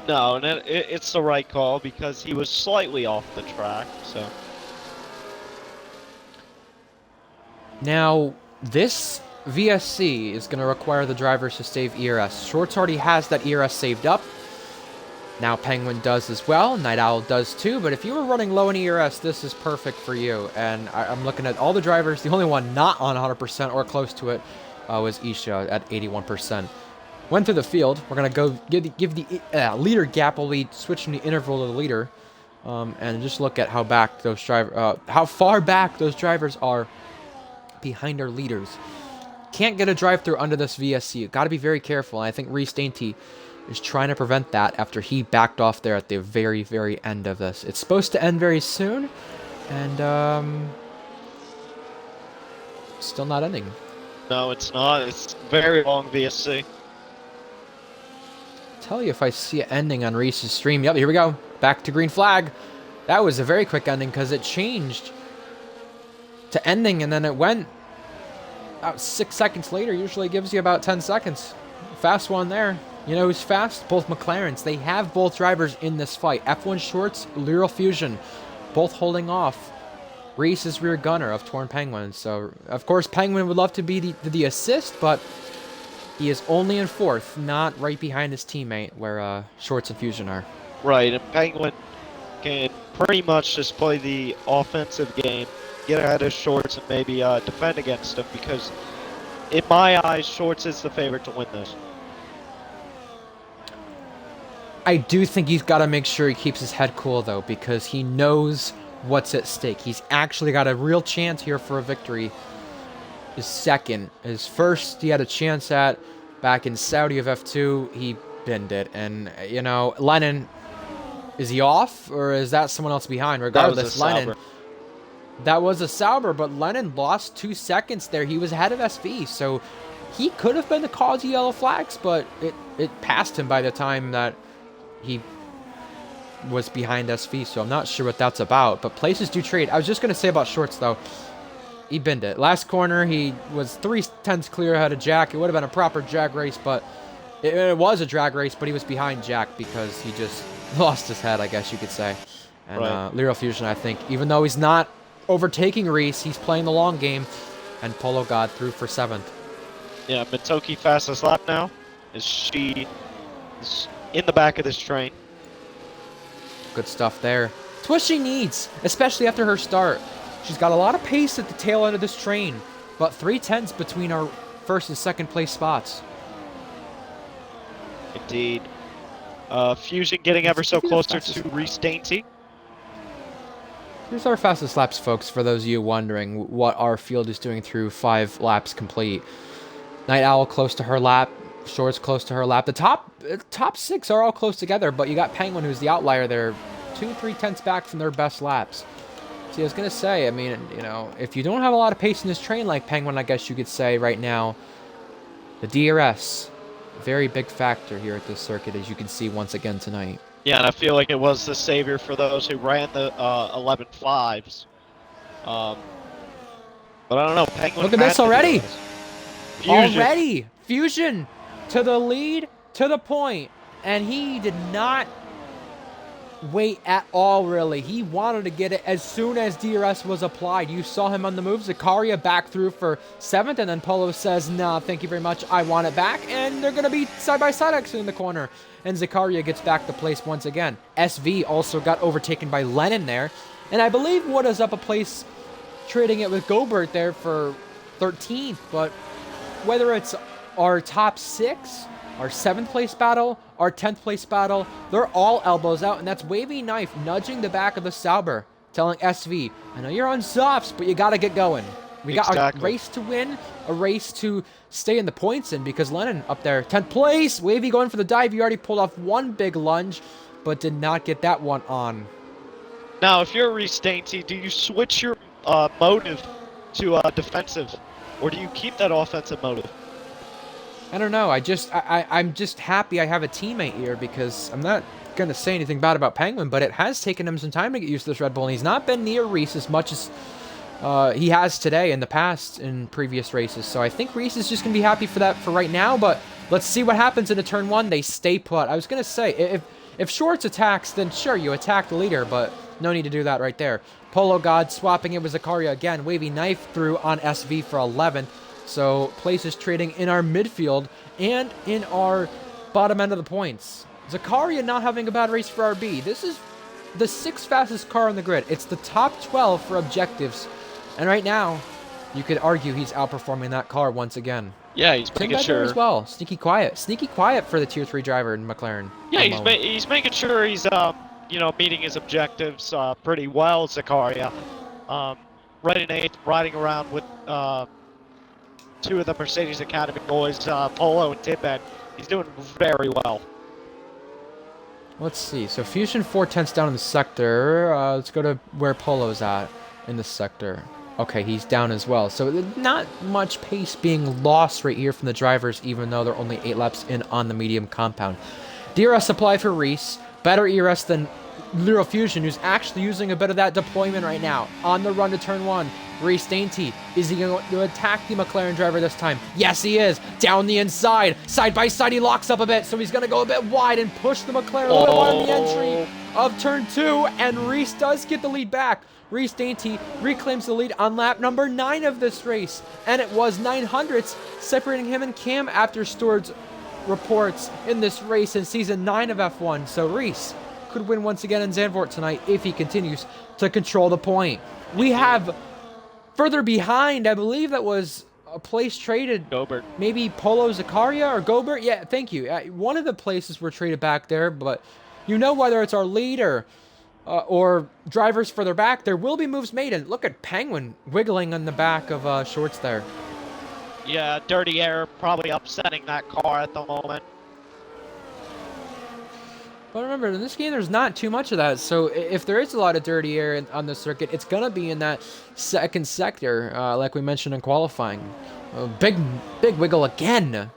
Speaker 2: No, and it's the right call because he was slightly off the track, so...
Speaker 1: Now, this VSC is going to require the drivers to save ERS. Shorts already has that ERS saved up. Now Penguin does as well. Night Owl does too. But if you were running low in ERS, this is perfect for you. And I'm looking at all the drivers. The only one not on 100% or close to it was Isha at 81%. Went through the field. We're going to go give the leader gap while we switch from the interval to the leader. And just look at how how far back those drivers are behind our leaders. Can't get a drive-through under this VSC. Got to be very careful. And I think Reese Dainty is trying to prevent that after he backed off there at the very, very end of this. It's supposed to end very soon, and still not ending.
Speaker 2: No, it's not. It's very long VSC.
Speaker 1: Tell you if I see it ending on Reese's stream. Yep, here we go. Back to green flag. That was a very quick ending because it changed to ending and then it went about 6 seconds later. Usually gives you about 10 seconds. Fast one there. You know who's fast? Both McLarens. They have both drivers in this fight. F1 Shorts, Lyral Fusion, both holding off Reese is rear gunner of Torn Penguin. So, of course, Penguin would love to be the assist, but he is only in 4th, not right behind his teammate where Shorts and Fusion are.
Speaker 2: Right, and Penguin can pretty much just play the offensive game, get ahead of Shorts, and maybe defend against him, because in my eyes, Shorts is the favorite to win this.
Speaker 1: I do think he's got to make sure he keeps his head cool, though, because he knows what's at stake. He's actually got a real chance here for a victory. His second. His first, he had a chance at back in Saudi of F2. He binned it. And, you know, Lennon, is he off, or is that someone else behind? Regardless, Lennon. That was a Sauber, but Lennon lost 2 seconds there. He was ahead of SV, so he could have been the cause of yellow flags, but it passed him by the time that he was behind SV, so I'm not sure what that's about. But places do trade. I was just going to say about Shorts, though. He binned it. Last corner, he was 3/10 clear ahead of Jack. It would have been a proper drag race, but it was a drag race, but he was behind Jack because he just lost his head, I guess you could say. And right. Lyral Fusion, I think, even though he's not overtaking Reese, he's playing the long game, and Polo God through for 7th.
Speaker 2: Yeah, Mitoki fastest lap now. She is in the back of this train.
Speaker 1: Good stuff there. It's what she needs, especially after her start. She's got a lot of pace at the tail end of this train, but 3/10 between our 1st and 2nd place spots.
Speaker 2: Indeed. Fusion getting ever so closer to Reese Dainty.
Speaker 1: Here's our fastest laps, folks, for those of you wondering what our field is doing through 5 laps complete. Night Owl close to her lap. Shorts close to her lap. The top 6 are all close together, but you got Penguin, who's the outlier there, 2-3 back from their best laps. See, I was going to say, I mean, you know, if you don't have a lot of pace in this train like Penguin, I guess you could say right now, the DRS, very big factor here at this circuit, as you can see once again tonight.
Speaker 2: Yeah, and I feel like it was the savior for those who ran the 11.5s. But I don't know, Penguin.
Speaker 1: Look at this already.
Speaker 2: Fusion.
Speaker 1: Already, Fusion to the lead, to the point, and he did not wait at all, really. He wanted to get it as soon as DRS was applied. You saw him on the move. Zakaria back through for 7th, and then Polo says, nah, thank you very much, I want it back, and they're going to be side-by-side actually in the corner, and Zakaria gets back to place once again. SV also got overtaken by Lennon there, and I believe Wood is up a place trading it with Gobert there for 13th, but whether it's our top 6, our 7th place battle, our 10th place battle, they're all elbows out, and that's Wavy Knife nudging the back of the Sauber, telling SV, I know you're on softs, but you got to get going. We got a race to win, a race to stay in the points in, because Lennon up there, 10th place, Wavy going for the dive. You already pulled off one big lunge, but did not get that one on.
Speaker 2: Now, if you're Reese Dainty, do you switch your motive to defensive, or do you keep that offensive motive?
Speaker 1: I don't know. I'm just happy I have a teammate here, because I'm not going to say anything bad about Penguin, but it has taken him some time to get used to this Red Bull, and he's not been near Reese as much as he has today in the past in previous races. So I think Reese is just going to be happy for that for right now, but let's see what happens into turn 1. They stay put. I was going to say, if Shorts attacks, then sure, you attack the leader, but no need to do that right there. Polo God swapping it with Zakaria again. Wavy Knife through on SV for 11th. So places trading in our midfield and in our bottom end of the points. Zakaria not having a bad race for RB. This is the 6th fastest car on the grid. It's the top 12 for objectives. And right now, you could argue he's outperforming that car once again.
Speaker 2: Yeah, he's making sure
Speaker 1: as well. Sneaky quiet for the Tier 3 driver in McLaren.
Speaker 2: Yeah, he's making sure he's meeting his objectives pretty well, Zakaria. Red and 8, riding around with 2 of the Mercedes Academy boys, Polo and Tibet. He's doing very well.
Speaker 1: Let's see. So Fusion 4/10 down in the sector. Let's go to where Polo's at in the sector. Okay, he's down as well. So not much pace being lost right here from the drivers, even though they're only 8 laps in on the medium compound. DRS supply for Reese. Better ERS than Lyral Fusion, who's actually using a bit of that deployment right now. On the run to turn 1. Reese Dainty, is he going to attack the McLaren driver this time? Yes, he is. Down the inside. Side by side, he locks up a bit, so he's going to go a bit wide and push the McLaren a little bit wide on the entry of turn 2, and Reese does get the lead back. Reese Dainty reclaims the lead on lap number 9 of this race, and it was 900ths separating him and Cam after Stewart's reports in this race in season 9 of F1. So Reese could win once again in Zandvoort tonight if he continues to control the point. We have further behind, I believe that was a place traded.
Speaker 2: Gobert.
Speaker 1: Maybe Polo Zakaria or Gobert. Yeah, thank you. One of the places were traded back there, but you know, whether it's our leader or drivers further back, there will be moves made. And look at Penguin wiggling on the back of Shorts there.
Speaker 2: Yeah, dirty air probably upsetting that car at the moment.
Speaker 1: But remember, in this game, there's not too much of that. So if there is a lot of dirty air on the circuit, it's going to be in that second sector, like we mentioned in qualifying. Big wiggle again.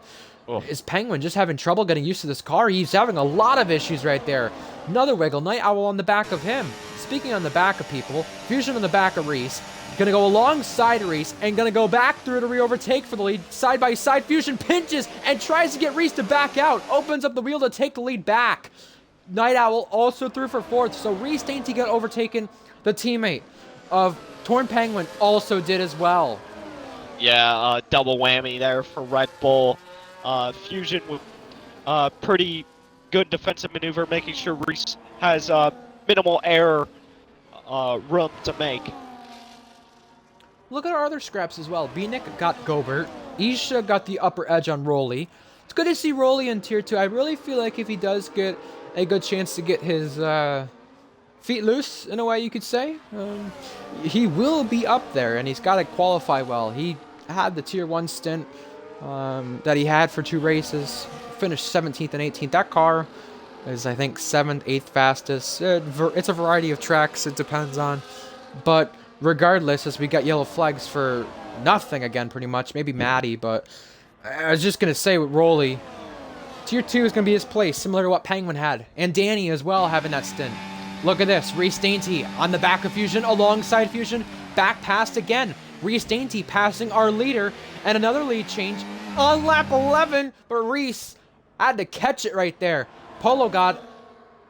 Speaker 1: Oh. Is Penguin just having trouble getting used to this car? He's having a lot of issues right there. Another wiggle. Night Owl on the back of him. Speaking on the back of people, Fusion on the back of Reese. Going to go alongside Reese and going to go back through to re-overtake for the lead. Side by side, Fusion pinches and tries to get Reese to back out. Opens up the wheel to take the lead back. Night Owl also through for 4th, so Reese Dainty got overtaken. The teammate of Torn Penguin also did as well.
Speaker 2: Yeah, double whammy there for Red Bull. Fusion with pretty good defensive maneuver, making sure Reese has minimal error room to make.
Speaker 1: Look at our other scraps as well. B-Nick got Gobert. Isha got the upper edge on Rolly. It's good to see Rolly in Tier 2. I really feel like if he does get a good chance to get his feet loose, in a way you could say, he will be up there, and he's got to qualify well. He had the Tier 1 stint that he had for 2 races, finished 17th and 18th. That car is, I think, 7th, 8th fastest. It's a variety of tracks, it depends on. But regardless, as we got yellow flags for nothing again, pretty much. Maybe Maddie, but I was just going to say with Rolly, Tier 2 is going to be his place, similar to what Penguin had. And Danny as well having that stint. Look at this. Reese Dainty on the back of Fusion, alongside Fusion. Back passed again. Reese Dainty passing our leader. And another lead change on lap 11. But Reese had to catch it right there. Polo got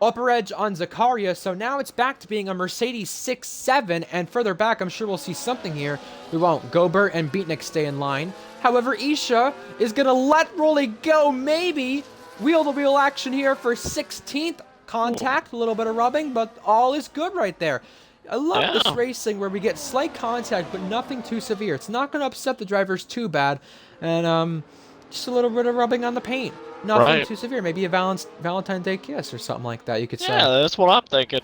Speaker 1: upper edge on Zakaria. So now it's back to being a Mercedes 6-7. And further back, I'm sure we'll see something here. We won't. Gobert and Beatnik stay in line. However, Isha is going to let Rolly go, maybe. Wheel-to-wheel action here for 16th. Contact, a little bit of rubbing, but all is good right there. I love this racing where we get slight contact, but nothing too severe. It's not going to upset the drivers too bad. And just a little bit of rubbing on the paint. Nothing too severe. Maybe a Valentine's Day kiss or something like that, you could say.
Speaker 2: Yeah, that's what I'm thinking.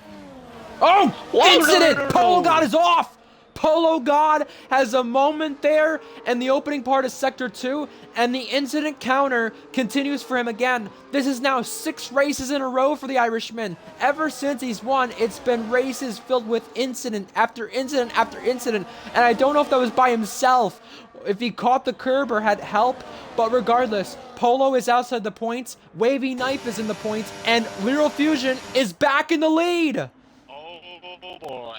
Speaker 1: Oh! Incident! Polo God is off! Polo God has a moment there in the opening part of Sector 2, and the incident counter continues for him again. This is now 6 races in a row for the Irishman. Ever since he's won, it's been races filled with incident after incident after incident, and I don't know if that was by himself, if he caught the curb or had help, but regardless, Polo is outside the points, Wavy Knife is in the points, and Lyral Fusion is back in the lead.
Speaker 2: Oh boy.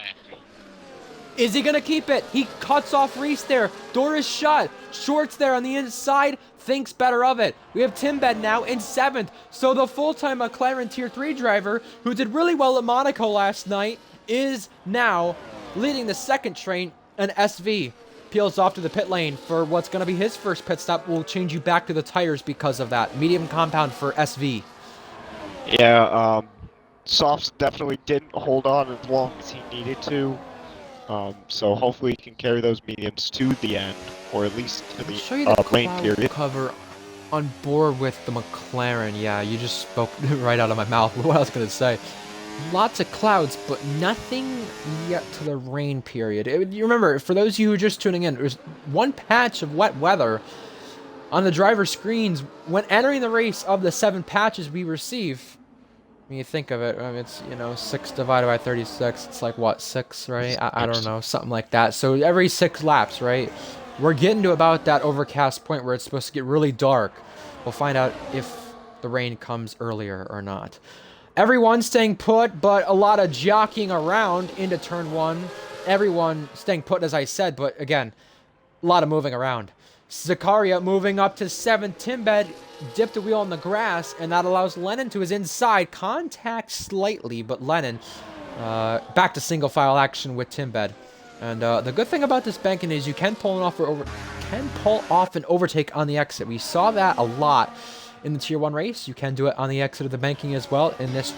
Speaker 1: Is he going to keep it? He cuts off Reese there. Door is shut. Shorts there on the inside. Thinks better of it. We have Timbed now in 7th. So the full-time McLaren Tier 3 driver, who did really well at Monaco last night, is now leading the second train, and SV peels off to the pit lane for what's going to be his first pit stop. We'll change you back to the tires because of that. Medium compound for SV.
Speaker 2: Yeah, Softs definitely didn't hold on as long as he needed to. So hopefully he can carry those mediums to the end, or at least to the lane period.
Speaker 1: Cover on board with the McLaren. Yeah, you just spoke right out of my mouth what I was going to say. Lots of clouds, but nothing yet to the rain period. You remember, for those of you who are just tuning in, there's one patch of wet weather on the driver screens when entering the race of the 7 patches we receive. When you think of it, I mean, it's, 6 divided by 36, it's like, what, 6, right? I don't know, something like that. So every 6 laps, right? We're getting to about that overcast point where it's supposed to get really dark. We'll find out if the rain comes earlier or not. Everyone staying put, but a lot of jockeying around into turn 1. Everyone staying put, as I said, but again, a lot of moving around. Zakaria moving up to 7th. Timbed dipped a wheel on the grass, and that allows Lennon to his inside. Contact slightly, but Lennon back to single file action with Timbed. And the good thing about this banking is you can pull off an overtake on the exit. We saw that a lot in the Tier 1 race. You can do it on the exit of the banking as well. In this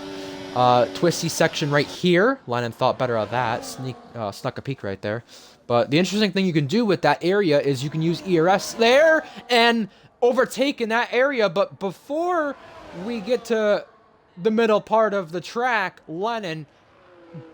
Speaker 1: twisty section right here, Lennon thought better of that. Snuck a peek right there. But the interesting thing you can do with that area is you can use ERS there and overtake in that area. But before we get to the middle part of the track, Lennon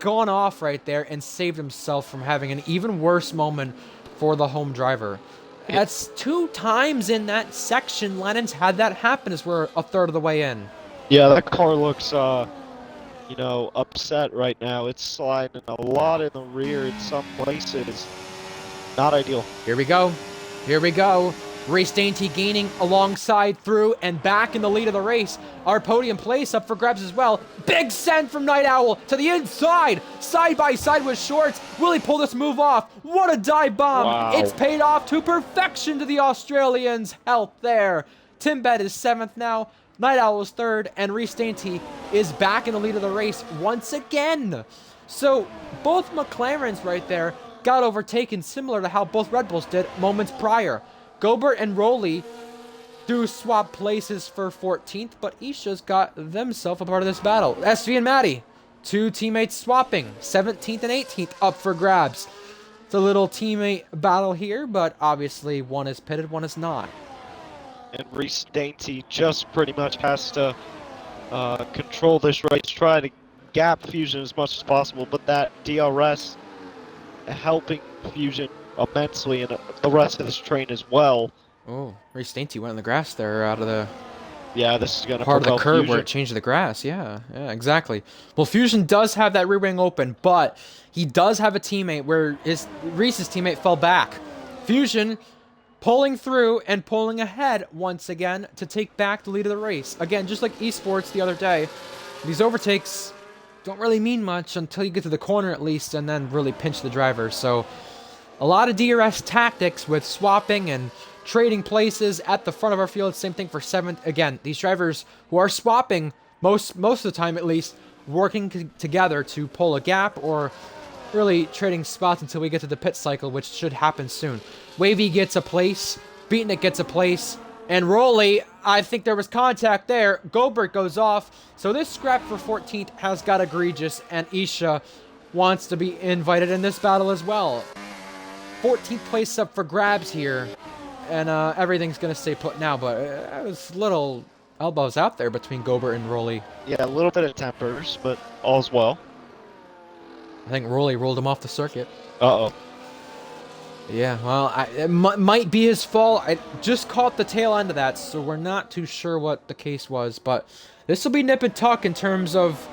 Speaker 1: gone off right there and saved himself from having an even worse moment for the home driver. That's 2 times in that section Lennon's had that happen as we're a third of the way in.
Speaker 2: Yeah, that car looks, you know, upset right now. It's sliding a lot in the rear in some places. Not ideal.
Speaker 1: Here we go. Here we go. Race Dainty gaining alongside through and back in the lead of the race. Our podium place up for grabs as well. Big send from Night Owl to the inside. Side by side with Shorts. Will he pull this move off? What a dive bomb.
Speaker 2: Wow.
Speaker 1: It's paid off to perfection to the Australians. Help there. Timbed is 7th now. Night Owl is 3rd. And Reese Dainty is back in the lead of the race once again. So both McLarens right there got overtaken similar to how both Red Bulls did moments prior. Gobert and Rowley do swap places for 14th, but Isha's got themselves a part of this battle. SV and Maddie, 2 teammates swapping, 17th and 18th up for grabs. It's a little teammate battle here, but obviously one is pitted, one is not.
Speaker 2: And Reese Dainty just pretty much has to control this race, try to gap Fusion as much as possible, but that DRS helping Fusion immensely, and the rest of this train as well.
Speaker 1: Oh, Reese Dainty went in the grass there out of the
Speaker 2: This is going to
Speaker 1: part of the curve
Speaker 2: Fusion.
Speaker 1: where it changed the grass. Yeah, exactly. Well, Fusion does have that rear wing open, but he does have a teammate where Reese's teammate fell back. Fusion pulling through and pulling ahead once again to take back the lead of the race. Again, just like esports the other day, these overtakes don't really mean much until you get to the corner at least, and then really pinch the driver. So a lot of DRS tactics with swapping and trading places at the front of our field. Same thing for 7th. Again, these drivers who are swapping most of the time at least, working together to pull a gap or really trading spots until we get to the pit cycle, which should happen soon. Wavy gets a place, Beatnik gets a place, and Rowley, I think there was contact there. Gobert goes off. So this scrap for 14th has got egregious, and Isha wants to be invited in this battle as well. 14th place up for grabs here, and everything's going to stay put now, but it was little elbows out there between Gobert and Rowley.
Speaker 2: Yeah, a little bit of tempers, but all's well.
Speaker 1: I think Rowley rolled him off the circuit.
Speaker 2: Uh-oh.
Speaker 1: Yeah, well, it might be his fault. I just caught the tail end of that, so we're not too sure what the case was, but this will be nip and tuck in terms of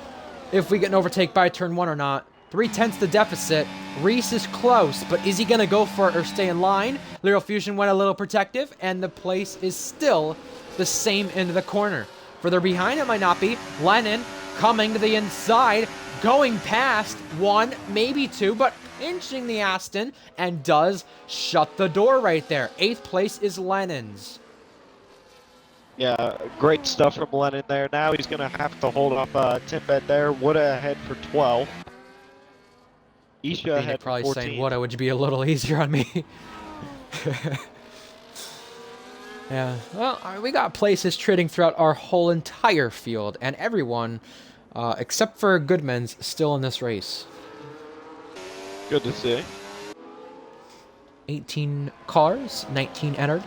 Speaker 1: if we get an overtake by turn 1 or not. 3/10 the deficit. Reese is close, but is he going to go for it or stay in line? Lyral Fusion went a little protective, and the place is still the same into the corner. Further behind, it might not be. Lennon coming to the inside, going past 1, maybe 2, but inching the Aston, and does shut the door right there. 8th place is Lennon's.
Speaker 2: Yeah, great stuff from Lennon there. Now he's going to have to hold off Timbed there. Woulda ahead for 12. Isha ahead
Speaker 1: Probably
Speaker 2: for 14.
Speaker 1: saying, "What? Would you be a little easier on me?" Yeah. Well, we got places trading throughout our whole entire field, and everyone, except for Goodman's, still in this race.
Speaker 2: Good to see.
Speaker 1: 18 cars, 19 entered.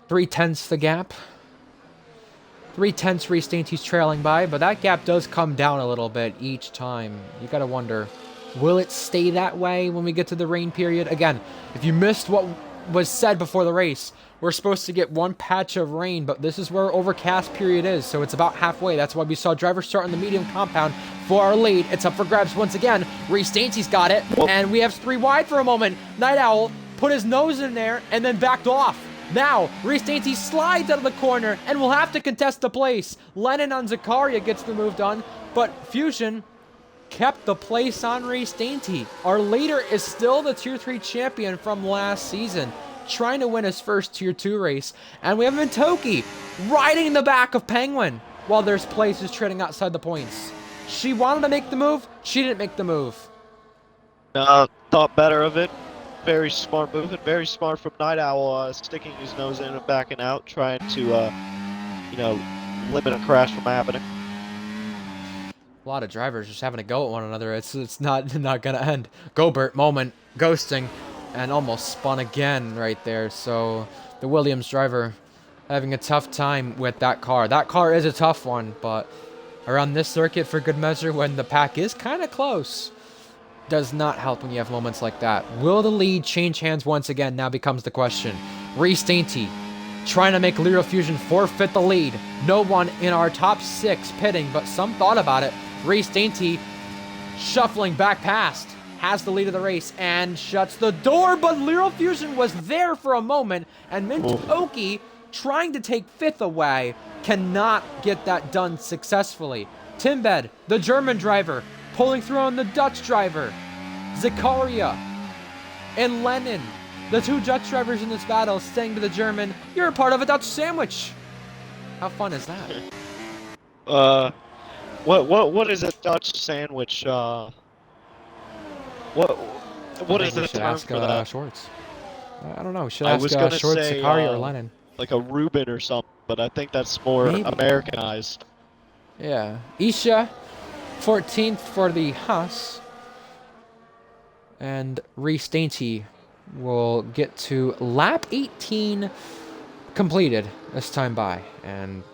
Speaker 1: 3/10 the gap. 3/10 Reese Dainty's trailing by, but that gap does come down a little bit each time. You gotta wonder, will it stay that way when we get to the rain period? Again, if you missed what was said before the race, we're supposed to get one patch of rain, but this is where overcast period is, so it's about halfway. That's why we saw drivers start in the medium compound for our lead. It's up for grabs once again. Reese Dainty's got it, and we have 3 wide for a moment. Night Owl put his nose in there and then backed off. Now, Reese Dainty slides out of the corner and will have to contest the place. Lennon on Zakaria gets the move done, but Fusion kept the place on Reese Dainty. Our leader is still the Tier 3 champion from last season, trying to win his first Tier 2 race. And we have Mintoki riding the back of Penguin while there's places trading outside the points. She wanted to make the move, she didn't make the move.
Speaker 2: Thought better of it. Very smart move, and very smart from Night Owl, sticking his nose in and backing out, trying to, limit a crash from happening.
Speaker 1: A lot of drivers just having a go at one another. It's not gonna end. Gobert moment ghosting, and almost spun again right there. So the Williams driver having a tough time with that car. That car is a tough one, but around this circuit, for good measure, when the pack is kind of close, does not help when you have moments like that. Will the lead change hands once again? Now becomes the question. Reese Dainty trying to make Lyra Fusion forfeit the lead. No one in our top 6 pitting, but some thought about it. Reese Dainty shuffling back past, has the lead of the race and shuts the door, but Lyra Fusion was there for a moment, and Mintoki, trying to take 5th away, cannot get that done successfully. Timbed, the German driver, pulling through on the Dutch driver. Zakaria and Lennon, the 2 Dutch drivers in this battle, saying to the German, "You're a part of a Dutch sandwich." How fun is that?
Speaker 2: What is a Dutch sandwich? What is the term for that?
Speaker 1: Schwartz. I don't know. Should ask Schwartz, Zakaria, or Lennon.
Speaker 2: Like a Reuben or something, but I think that's more Americanized.
Speaker 1: Yeah. Isha, 14th for the Haas. And Reese Dainty will get to lap 18 completed this time by. And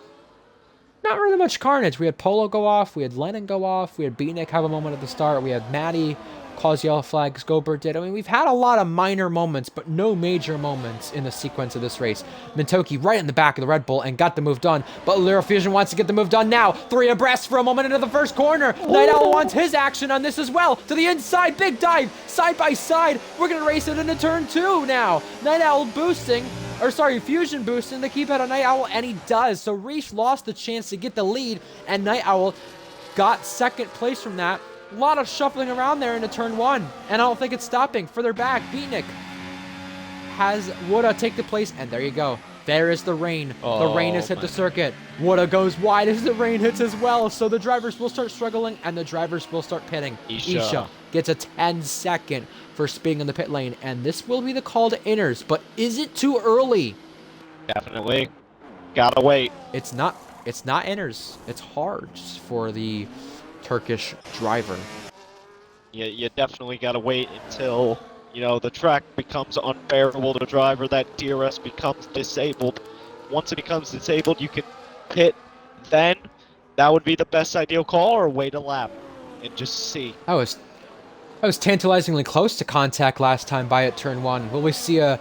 Speaker 1: not really much carnage. We had Polo go off. We had Lennon go off. We had Beatnik have a moment at the start. We had Maddie cause yellow flags. Gobert did. I mean, we've had a lot of minor moments, but no major moments in the sequence of this race. Mintoki right in the back of the Red Bull and got the move done, but Lyra Fusion wants to get the move done now. 3 abreast for a moment into the first corner. Night Owl wants his action on this as well. To the inside, big dive, side by side. We're going to race it into turn 2 now. Night Owl boosting. Fusion boosting the keep out of Night Owl, and he does. So Reese lost the chance to get the lead, and Night Owl got 2nd place from that. A lot of shuffling around there into turn 1, and I don't think it's stopping. Further back, Beatnik has Woda take the place, and there you go. There is the rain. The rain has hit the circuit. Woda goes wide as the rain hits as well, so the drivers will start struggling, and the drivers will start pitting. Isha gets a 10-second for speeding in the pit lane, and this will be the call to inners, but is it too early?
Speaker 2: Definitely. Gotta wait.
Speaker 1: It's not inners. It's hards for the Turkish driver.
Speaker 2: Yeah, you definitely gotta wait until, the track becomes unbearable to the driver, that DRS becomes disabled. Once it becomes disabled, you can pit then. That would be the best ideal call, or wait a lap and just see.
Speaker 1: I was tantalizingly close to contact last time by at turn 1. Will we see a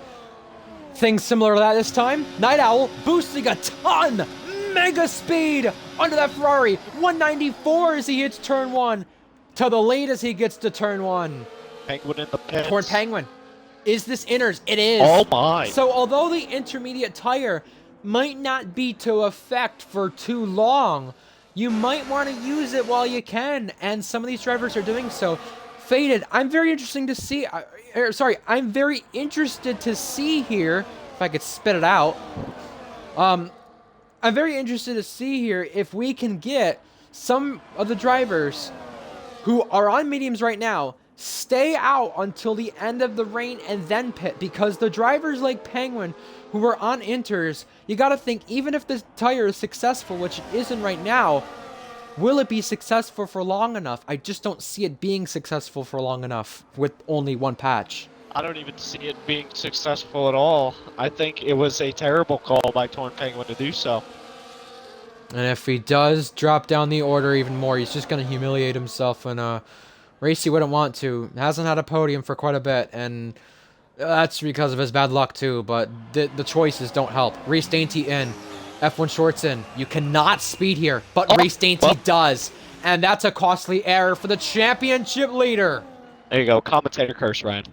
Speaker 1: thing similar to that this time? Night Owl boosting a ton! Mega speed under that Ferrari. 194 as he hits turn 1. To the lead as he gets to turn 1.
Speaker 2: Penguin in the pits.
Speaker 1: Torn Penguin. Is this inners? It is.
Speaker 2: Oh my.
Speaker 1: So although the intermediate tire might not be to effect for too long, you might want to use it while you can, and some of these drivers are doing so. Faded, I'm very interested to see here, if I could spit it out. I'm very interested to see here if we can get some of the drivers who are on mediums right now stay out until the end of the rain and then pit, because the drivers like Penguin who are on inters, you got to think, even if this tire is successful, which it isn't right now, will it be successful for long enough? I just don't see it being successful for long enough with only one patch.
Speaker 2: I don't even see it being successful at all. I think it was a terrible call by Torn Penguin to do so.
Speaker 1: And if he does drop down the order even more, he's just going to humiliate himself in a race he wouldn't want to. Hasn't had a podium for quite a bit, and that's because of his bad luck too, but the choices don't help. Reese Dainty in. F1 Shorts in. You cannot speed here, but Reese Dainty does. And that's a costly error for the championship leader.
Speaker 2: There you go. Commentator curse, Ryan.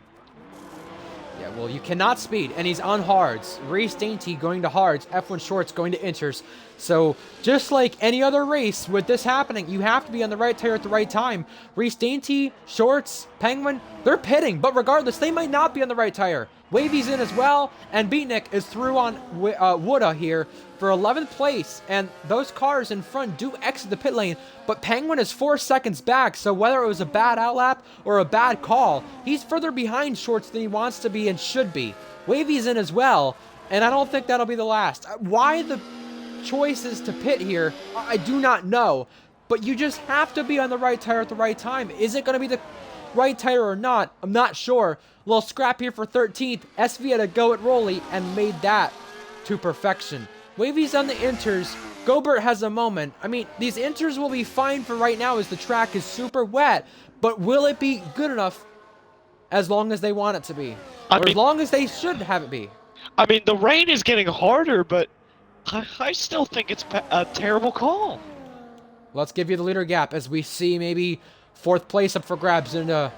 Speaker 1: Yeah, Well, you cannot speed, and he's on hards. Race Dainty going to hards, F1 Shorts going to inters. So, just like any other race, with this happening, you have to be on the right tire at the right time. Race Dainty, Shorts, Penguin, they're pitting, but regardless, they might not be on the right tire. Wavy's in as well, and Beatnik is through on Wooda here for 11th place, and those cars in front do exit the pit lane, but Penguin is 4 seconds back, so whether it was a bad outlap or a bad call, he's further behind Shorts than he wants to be and should be. Wavy's in as well, and I don't think that'll be the last. Why the choices to pit here, I do not know, but you just have to be on the right tire at the right time. Is it going to be the right tire or not? I'm not sure. A little scrap here for 13th. SV had a go at Rolly and made that to perfection. Wavy's on the inters. Gobert has a moment. I mean, these inters will be fine for right now as the track is super wet, but will it be good enough as long as they want it to be? Or as long as they should have it be?
Speaker 2: I mean, the rain is getting harder, but I still think it's a terrible call.
Speaker 1: Let's give you the leader gap as we see maybe 4th place up for grabs into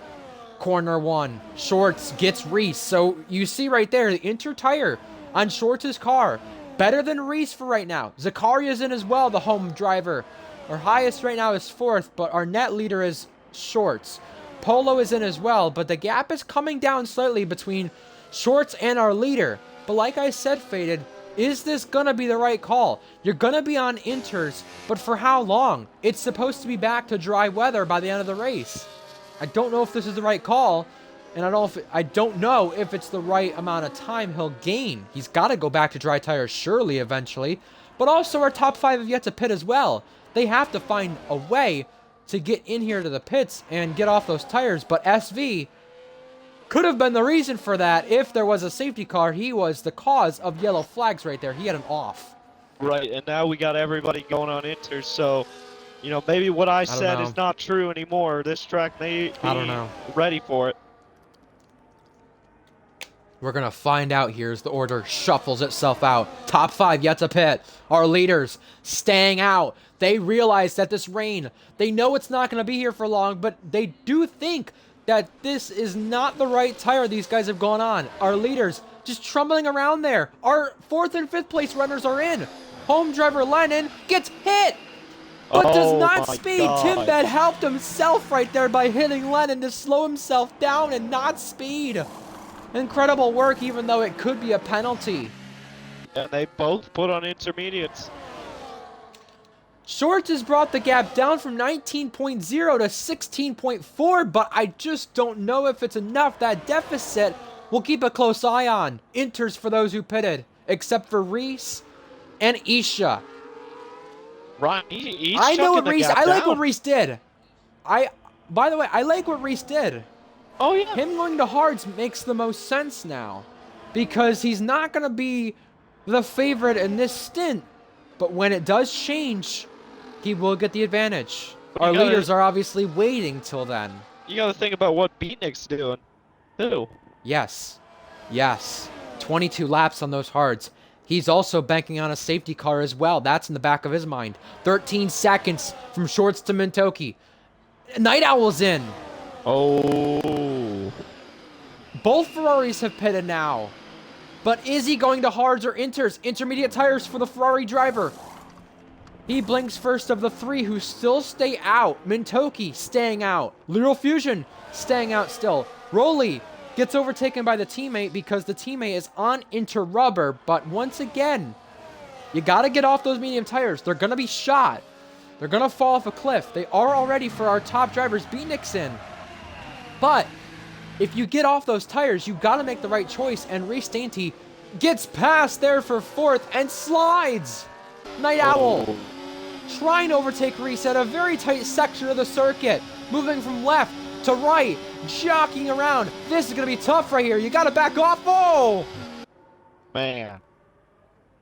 Speaker 1: corner 1. Shorts gets Reese. So you see right there, the inter tire on Shorts' car. Better than Reese for right now. Zakaria's in as well, the home driver. Our highest right now is 4th, but our net leader is Shorts. Polo is in as well, but the gap is coming down slightly between Shorts and our leader. But like I said, Faded, is this gonna be the right call? You're gonna be on inters, but for how long? It's supposed to be back to dry weather by the end of the race. I don't know if this is the right call, and I don't know if it's the right amount of time he'll gain. He's got to go back to dry tires surely eventually, but also our top 5 have yet to pit as well. They have to find a way to get in here to the pits and get off those tires, but SV could have been the reason for that. If there was a safety car, he was the cause of yellow flags right there. He had an off.
Speaker 2: Right, and now we got everybody going on inters, so, you know, maybe what I said is not true anymore. This track may be ready for it.
Speaker 1: We're going to find out here as the order shuffles itself out. Top 5 yet to pit. Our leaders staying out. They realize that this rain, they know it's not going to be here for long, but they do think that this is not the right tire these guys have gone on. Our leaders just trundling around there. Our 4th and 5th place runners are in. Home driver Lennon gets hit, but does not speed. Timbed helped himself right there by hitting Lennon to slow himself down and not speed. Incredible work, even though it could be a penalty.
Speaker 2: And they both put on intermediates.
Speaker 1: Shorts has brought the gap down from 19.0 to 16.4, but I just don't know if it's enough. That deficit we'll keep a close eye on. Inters for those who pitted, except for Reese and Isha.
Speaker 2: Right, he's
Speaker 1: I know what
Speaker 2: Reese.
Speaker 1: I like what Reese did. By the way, I like what Reese did.
Speaker 2: Oh yeah.
Speaker 1: Him going to hards makes the most sense now, because he's not going to be the favorite in this stint. But when it does change, he will get the advantage. Our leaders are obviously waiting till then.
Speaker 2: You got to think about what Beatnik's doing, too.
Speaker 1: Yes. 22 laps on those hards. He's also banking on a safety car as well. That's in the back of his mind. 13 seconds from Shorts to Mintoki. Night Owl's in.
Speaker 2: Oh.
Speaker 1: Both Ferraris have pitted now. But is he going to hards or inters? Intermediate tires for the Ferrari driver. He blinks first of the 3 who still stay out. Mintoki staying out. Little Fusion staying out still. Rolly gets overtaken by the teammate because the teammate is on inter rubber. But once again, you got to get off those medium tires. They're going to be shot. They're going to fall off a cliff. They are already for our top drivers. Beatnik's in. But if you get off those tires, you got to make the right choice. And Reese Dainty gets past there for 4th and slides. Night Owl trying to overtake Reese at a very tight section of the circuit. Moving from left to right, jockeying around. This is going to be tough right here. You got to back off. Oh!
Speaker 2: Man.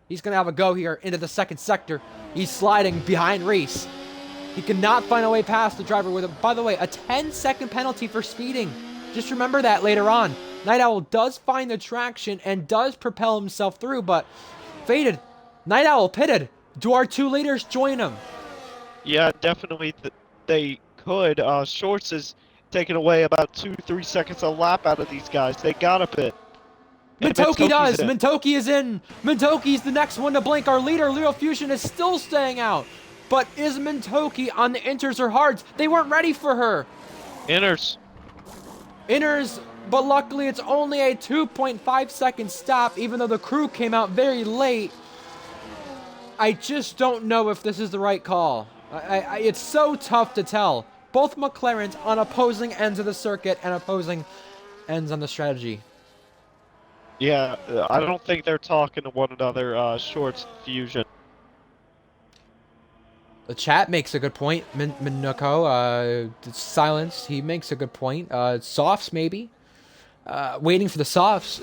Speaker 1: He's going to have a go here into the 2nd sector. He's sliding behind Reese. He cannot find a way past the driver with, by the way, a 10-second penalty for speeding. Just remember that later on. Night Owl does find the traction and does propel himself through, but Faded. Night Owl pitted. Do our 2 leaders join him?
Speaker 2: Yeah, definitely they could. Shorts is taking away about 2-3 seconds a lap out of these guys. They gotta pit.
Speaker 1: Mintoki does.
Speaker 2: in.
Speaker 1: Mintoki is in. Mintoki's the next one to blink. Our leader, Leo Fusion, is still staying out. But is Mintoki on the inters or hards? They weren't ready for her.
Speaker 2: Inners.
Speaker 1: Inners, but luckily it's only a 2.5 second stop, even though the crew came out very late. I just don't know if this is the right call. It's so tough to tell. Both McLarens on opposing ends of the circuit and opposing ends on the strategy.
Speaker 2: Yeah, I don't think they're talking to one another, Shorts Fusion.
Speaker 1: The chat makes a good point. Minuko, silence, he makes a good point. Softs, maybe. Waiting for the softs.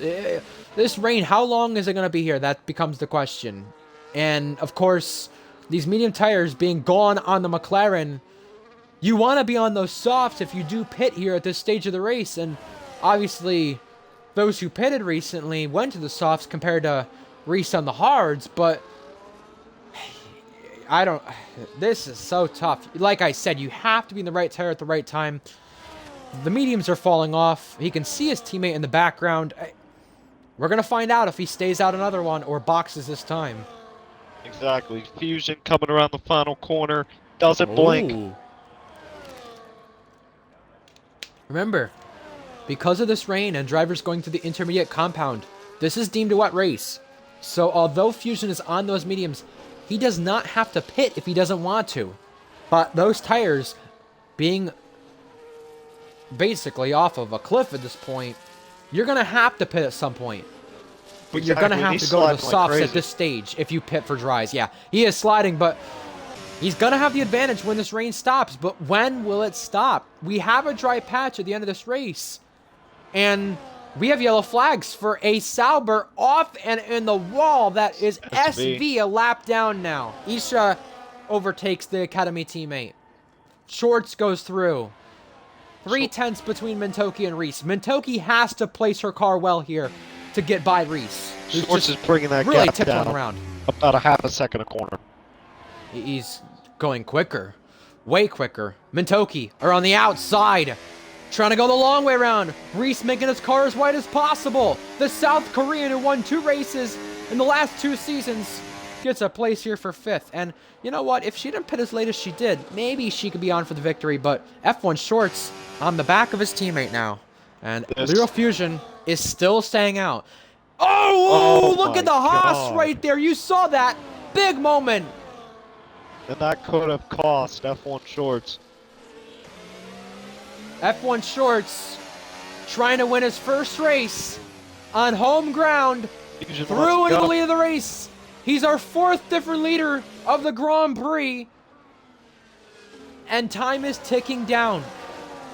Speaker 1: This rain, how long is it going to be here? That becomes the question. And, of course, these medium tires being gone on the McLaren, you want to be on those softs if you do pit here at this stage of the race. And, obviously, those who pitted recently went to the softs compared to Reese on the hards, but this is so tough. Like I said, you have to be in the right tire at the right time. The mediums are falling off. He can see his teammate in the background. We're going to find out if he stays out another one or boxes this time.
Speaker 2: Exactly. Fusion coming around the final corner. Doesn't blink.
Speaker 1: Remember, because of this rain and drivers going through the intermediate compound, this is deemed a wet race. So although Fusion is on those mediums, he does not have to pit if he doesn't want to. But those tires being basically off of a cliff at this point, you're going to have to pit at some point. But you're going to have to go to the softs at this stage if you pit for dries. Yeah, he is sliding, but he's going to have the advantage when this rain stops. But when will it stop? We have a dry patch at the end of this race. And we have yellow flags for a Sauber off and in the wall. That is SV a lap down now. Isha overtakes the Academy teammate. Shorts goes through. 3/10 between Mintoki and Reese. Mintoki has to place her car well here to get by Reese.
Speaker 2: Shorts is bringing that
Speaker 1: really
Speaker 2: gap
Speaker 1: tippling
Speaker 2: down
Speaker 1: around.
Speaker 2: about a half a second a corner.
Speaker 1: He's going quicker. Way quicker. Mintoki are on the outside. Trying to go the long way around. Reese making his car as wide as possible. The South Korean who won 2 races in the last 2 seasons gets a place here for 5th. And you know what? If she didn't pit as late as she did, maybe she could be on for the victory. But F1 Shorts on the back of his teammate now. And Lero Fusion is still staying out. Oh, look at the Haas right there. You saw that. Big moment.
Speaker 2: And that could have cost F1 Shorts.
Speaker 1: F1 Shorts trying to win his first race on home ground. Through into the lead of the race. He's our 4th different leader of the Grand Prix. And time is ticking down.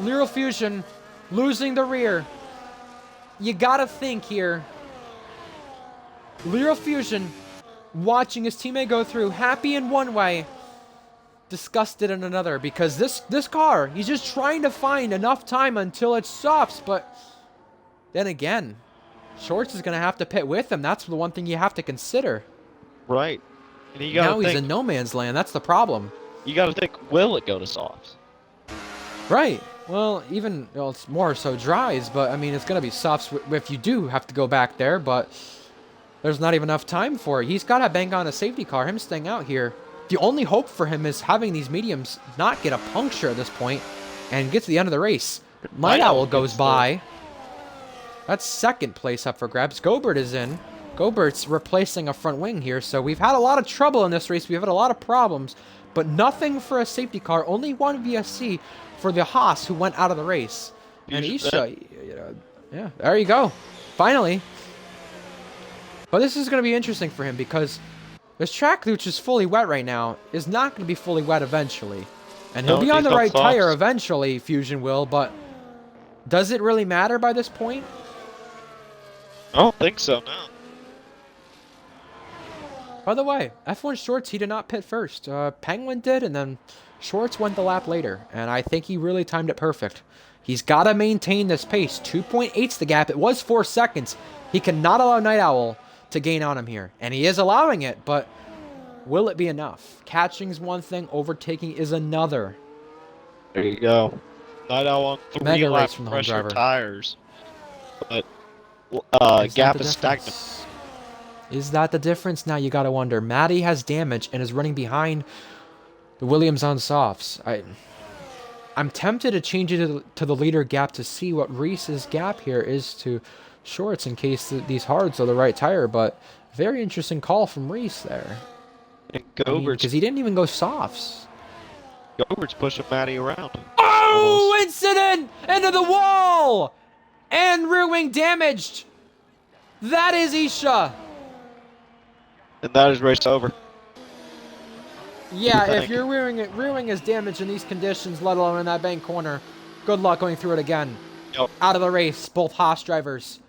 Speaker 1: Lero Fusion losing the rear. You gotta think here. Lero Fusion watching his teammate go through, happy in one way, disgusted in another, because this car, he's just trying to find enough time until it stops. But then again, Shorts is going to have to pit with him. That's the one thing you have to consider.
Speaker 2: Right. And you gotta
Speaker 1: now he's in no man's land. That's the problem.
Speaker 2: You got to think, will it go to softs?
Speaker 1: Right. Well, it's more so dries, but I mean, it's going to be softs if you do have to go back there, but there's not even enough time for it. He's got to bank on a safety car, him staying out here. The only hope for him is having these mediums not get a puncture at this point and get to the end of the race. Night Owl goes by. That's 2nd place up for grabs. Gobert is in. Gobert's replacing a front wing here, so we've had a lot of trouble in this race. We've had a lot of problems, but nothing for a safety car. Only 1 VSC for the Haas, who went out of the race. And Isha, yeah, there you go. Finally. But this is going to be interesting for him because this track, which is fully wet right now, is not going to be fully wet eventually. And he'll be on the right tire eventually, Fusion will, but does it really matter by this point?
Speaker 2: I don't think so, no.
Speaker 1: By the way, F1 Shorts, he did not pit first. Penguin did, and then Shorts went the lap later. And I think he really timed it perfect. He's got to maintain this pace. 2.8's the gap. It was 4 seconds. He cannot allow Night Owl to gain on him here. And he is allowing it, but will it be enough? Catching's one thing, overtaking is another.
Speaker 2: There you go. Night Owl on 3
Speaker 1: Mega
Speaker 2: lap
Speaker 1: race from the home
Speaker 2: pressure
Speaker 1: driver.
Speaker 2: tires. But gap is stagnant.
Speaker 1: Is that the difference? Now you gotta wonder. Maddie has damage and is running behind the Williams on softs. I'm tempted to change it to the leader gap to see what Reese's gap here is to shorts in case these hards are the right tire, but very interesting call from Reese there.
Speaker 2: And Gobert's,
Speaker 1: because he didn't even go softs.
Speaker 2: Gobert's pushing Maddie around.
Speaker 1: Oh, almost. Incident! Into the wall! And rear wing damaged. That is Isha.
Speaker 2: And that is race over.
Speaker 1: Yeah, if your rear wing is damaged in these conditions, let alone in that bank corner, good luck going through it again.
Speaker 2: Yep.
Speaker 1: Out of the race, both Haas drivers.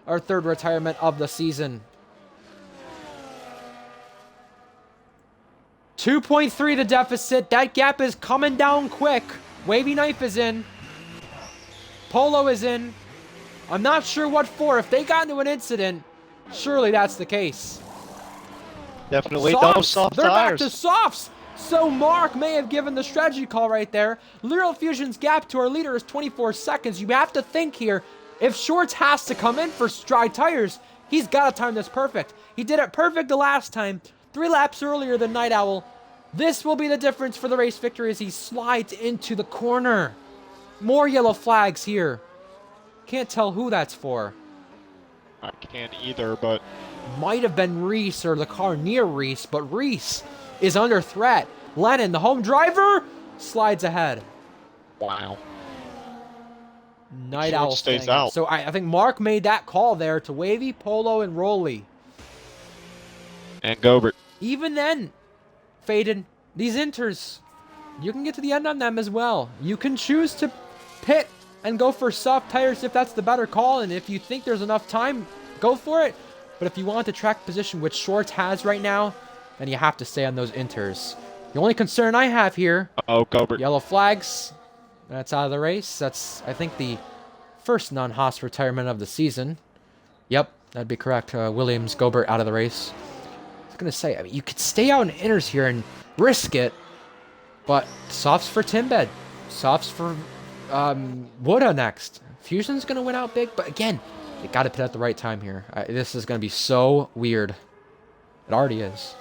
Speaker 1: Our third retirement of the season. 2.3 the deficit. That gap is coming down quick. Wavy Knife is in. Polo is in. I'm not sure what for. If they got into an incident, surely that's the case.
Speaker 2: Definitely
Speaker 1: Softs.
Speaker 2: no soft
Speaker 1: They're
Speaker 2: tires.
Speaker 1: back to softs. So Mark may have given the strategy call right there. Lyral Fusion's gap to our leader is 24 seconds. You have to think here, if Shorts has to come in for dry tires, he's got to time this perfect. He did it perfect the last time, 3 laps earlier than Night Owl. This will be the difference for the race victory as he slides into the corner. More yellow flags here. Can't tell who that's for.
Speaker 2: I can't either, but...
Speaker 1: Might have been Reese or the car near Reese, but Reese is under threat. Lennon, the home driver, slides ahead.
Speaker 2: Wow.
Speaker 1: Night Owl
Speaker 2: stays out.
Speaker 1: So I think Mark made that call there to Wavy, Polo, and Rolly.
Speaker 2: And Gobert.
Speaker 1: Even then, Faden, these inters, you can get to the end on them as well. You can choose to pit and go for soft tires if that's the better call, and if you think there's enough time, go for it. But if you want the track position, which Shorts has right now, then you have to stay on those inters. The only concern I have here,
Speaker 2: Gobert.
Speaker 1: Yellow flags, that's out of the race. That's, I think, the first non-Haas retirement of the season. Yep, that'd be correct. Williams, Gobert out of the race. I was going to say, I mean, you could stay out in inners here and risk it, but softs for Timbed. Softs for Woodha next. Fusion's going to win out big, but again, you got to pit at the right time here. This is going to be so weird. It already is.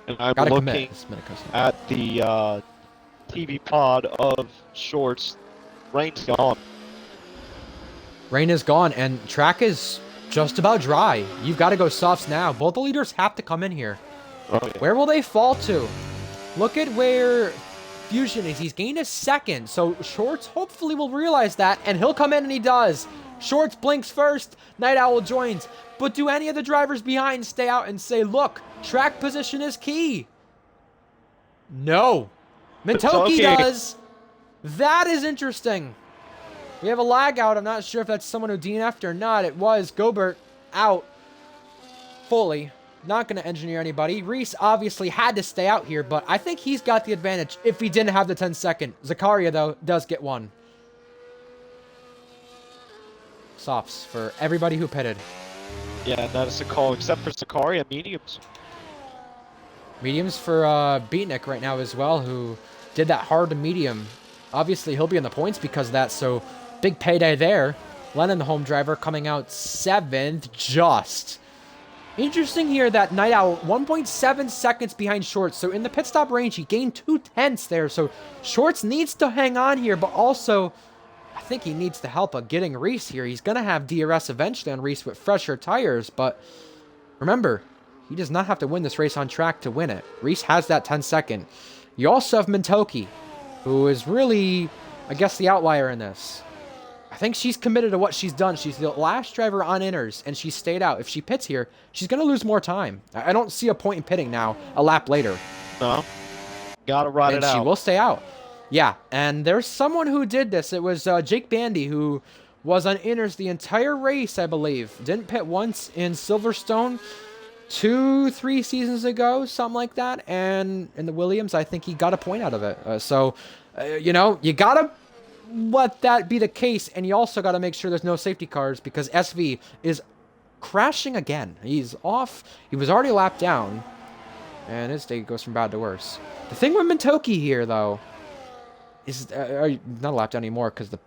Speaker 2: And I'm
Speaker 1: Gotta
Speaker 2: looking at the TV pod of Shorts. Rain's gone.
Speaker 1: Rain is gone, and track is just about dry. You've got to go softs now. Both the leaders have to come in here.
Speaker 2: Oh, yeah.
Speaker 1: Where will they fall to? Look at where Fusion is. He's gained a second, so Shorts hopefully will realize that, and he'll come in, and he does. Shorts blinks first. Night Owl joins. But do any of the drivers behind stay out and say, look, track position is key? No. Mintoki does. That is interesting. We have a lag out. I'm not sure if that's someone who DNF'd or not. It was Gobert out fully. Not going to engineer anybody. Reese obviously had to stay out here, but I think he's got the advantage if he didn't have the 10-second. Zakaria, though, does get one. Softs for everybody who pitted.
Speaker 2: Yeah, that is a call, except for Zakaria, mediums.
Speaker 1: Mediums for Beatnik right now as well, who did that hard to medium. Obviously, he'll be in the points because of that, so big payday there. Lennon, the home driver, coming out 7th, just. Interesting here that Night Owl, 1.7 seconds behind Shorts, so in the pit stop range, he gained 0.2 there, so Shorts needs to hang on here, but also, I think he needs the help of getting Reese here. He's going to have DRS eventually on Reese with fresher tires, but remember, he does not have to win this race on track to win it. Reese has that 10-second. You also have Mintoki, who is really, I guess, the outlier in this. I think she's committed to what she's done. She's the last driver on inners, and she stayed out. If she pits here, she's going to lose more time. I don't see a point in pitting now, a lap later.
Speaker 2: No. Gotta ride it out.
Speaker 1: And she will stay out. Yeah, and there's someone who did this. It was Jake Bandy, who was on inners the entire race, I believe. Didn't pit once in Silverstone 2-3 seasons ago, something like that. And in the Williams, I think he got a point out of it. You know, you got to let that be the case, and you also got to make sure there's no safety cars because SV is crashing again. He's off. He was already lapped down, and his day goes from bad to worse. The thing with Mintoki here, though, is not a lap down anymore because the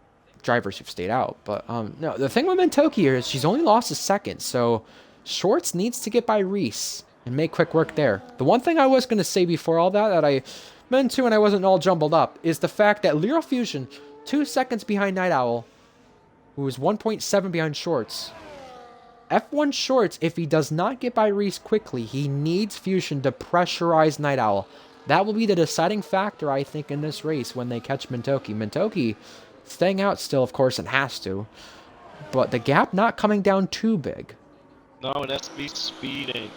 Speaker 1: drivers who've stayed out. But no, the thing with Mintoki here is she's only lost a second, so Shorts needs to get by Reese and make quick work there. The one thing I was going to say before all that I meant to and I wasn't all jumbled up is the fact that Lyra Fusion, 2 seconds behind Night Owl, who is 1.7 behind Shorts. F1 Shorts, if he does not get by Reese quickly, he needs Fusion to pressurize Night Owl. That will be the deciding factor, I think, in this race when they catch Mintoki. Mintoki staying out still, of course, and has to. But the gap not coming down too big.
Speaker 2: No, it has to be speeding.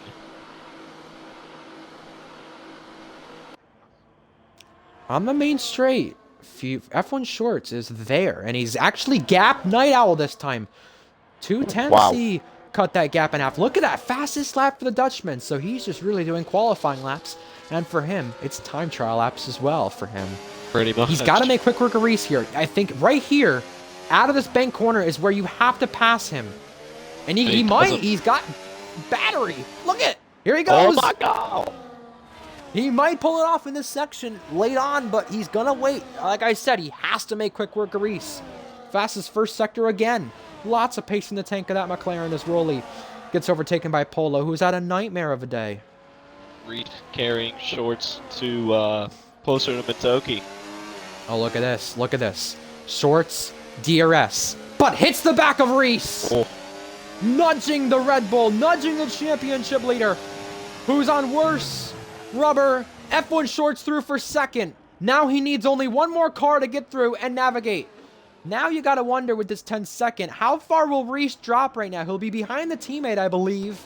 Speaker 1: On the main straight, F1 Shorts is there, and he's actually gapped Night Owl this time. 2:10,
Speaker 2: Wow.
Speaker 1: He cut that gap in half. Look at that, fastest lap for the Dutchman. So he's just really doing qualifying laps, and for him, it's time trial laps as well for him.
Speaker 2: Pretty much.
Speaker 1: He's got to make quick work of Reese here. I think right here, out of this bank corner, is where you have to pass him. And he might. He's got battery. Look at, here he goes.
Speaker 2: Oh my God.
Speaker 1: He might pull it off in this section late on, but he's going to wait. Like I said, he has to make quick work of Reese. Fastest first sector again. Lots of pace in the tank of that McLaren as Rolly gets overtaken by Polo, who's had a nightmare of a day.
Speaker 2: Reed carrying Shorts to closer to Mintoki.
Speaker 1: Oh, look at this. Look at this. Shorts, DRS, but hits the back of Reese.
Speaker 2: Oh.
Speaker 1: Nudging the Red Bull, nudging the championship leader, who's on worse rubber. F1 Shorts through for second. Now he needs only one more car to get through and navigate. Now you got to wonder with this 10-second, how far will Reese drop right now? He'll be behind the teammate, I believe.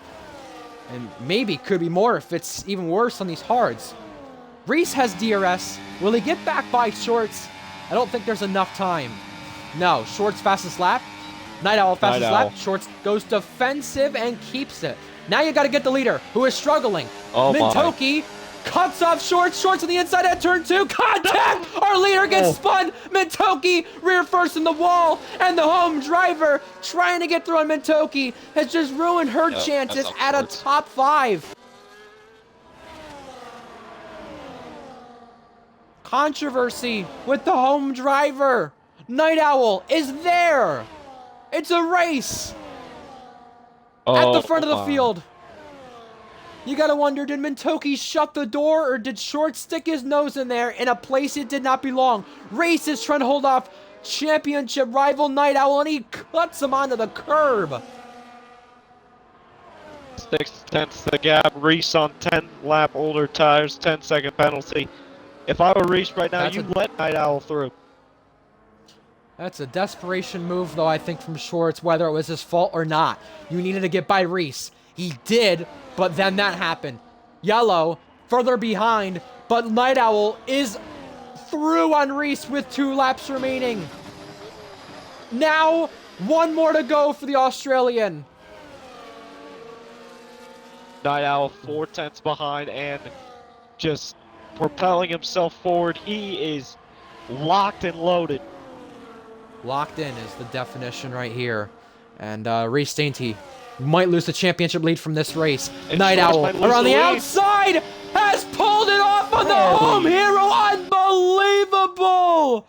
Speaker 1: And maybe could be more if it's even worse on these hards. Reese has DRS. Will he get back by Shorts? I don't think there's enough time. No, Shorts fastest lap. Night Owl fastest lap. Shorts goes defensive and keeps it. Now you got to get the leader, who is struggling.
Speaker 2: Oh
Speaker 1: Mintoki cuts off Shorts. Shorts on the inside at turn 2. Contact! Our leader gets spun. Mintoki rear first in the wall. And the home driver trying to get through on Mintoki has just ruined her chances at a top 5. Controversy with the home driver. Night Owl is there. It's a race at the front of the field. You gotta wonder, did Mintoki shut the door, or did Shorts stick his nose in there in a place it did not belong? Race is trying to hold off championship rival Night Owl, and he cuts him onto the curb.
Speaker 2: 6/10 the gap. Reese on 10 lap older tires, 10-second penalty. If I were Reese right now, you let Night Owl through.
Speaker 1: That's a desperation move, though, I think, from Shorts, whether it was his fault or not. You needed to get by Reese. He did, but then that happened. Yellow, further behind, but Night Owl is through on Reese with 2 laps remaining. Now, 1 more to go for the Australian.
Speaker 2: Night Owl 4/10 behind and just propelling himself forward. He is locked and loaded.
Speaker 1: Locked in is the definition right here. And Reese Dainty might lose the championship lead from this race.
Speaker 2: And
Speaker 1: Night
Speaker 2: Shorts
Speaker 1: Owl
Speaker 2: might lose
Speaker 1: around the
Speaker 2: the lead.
Speaker 1: outside has pulled it off on the home hero. Unbelievable!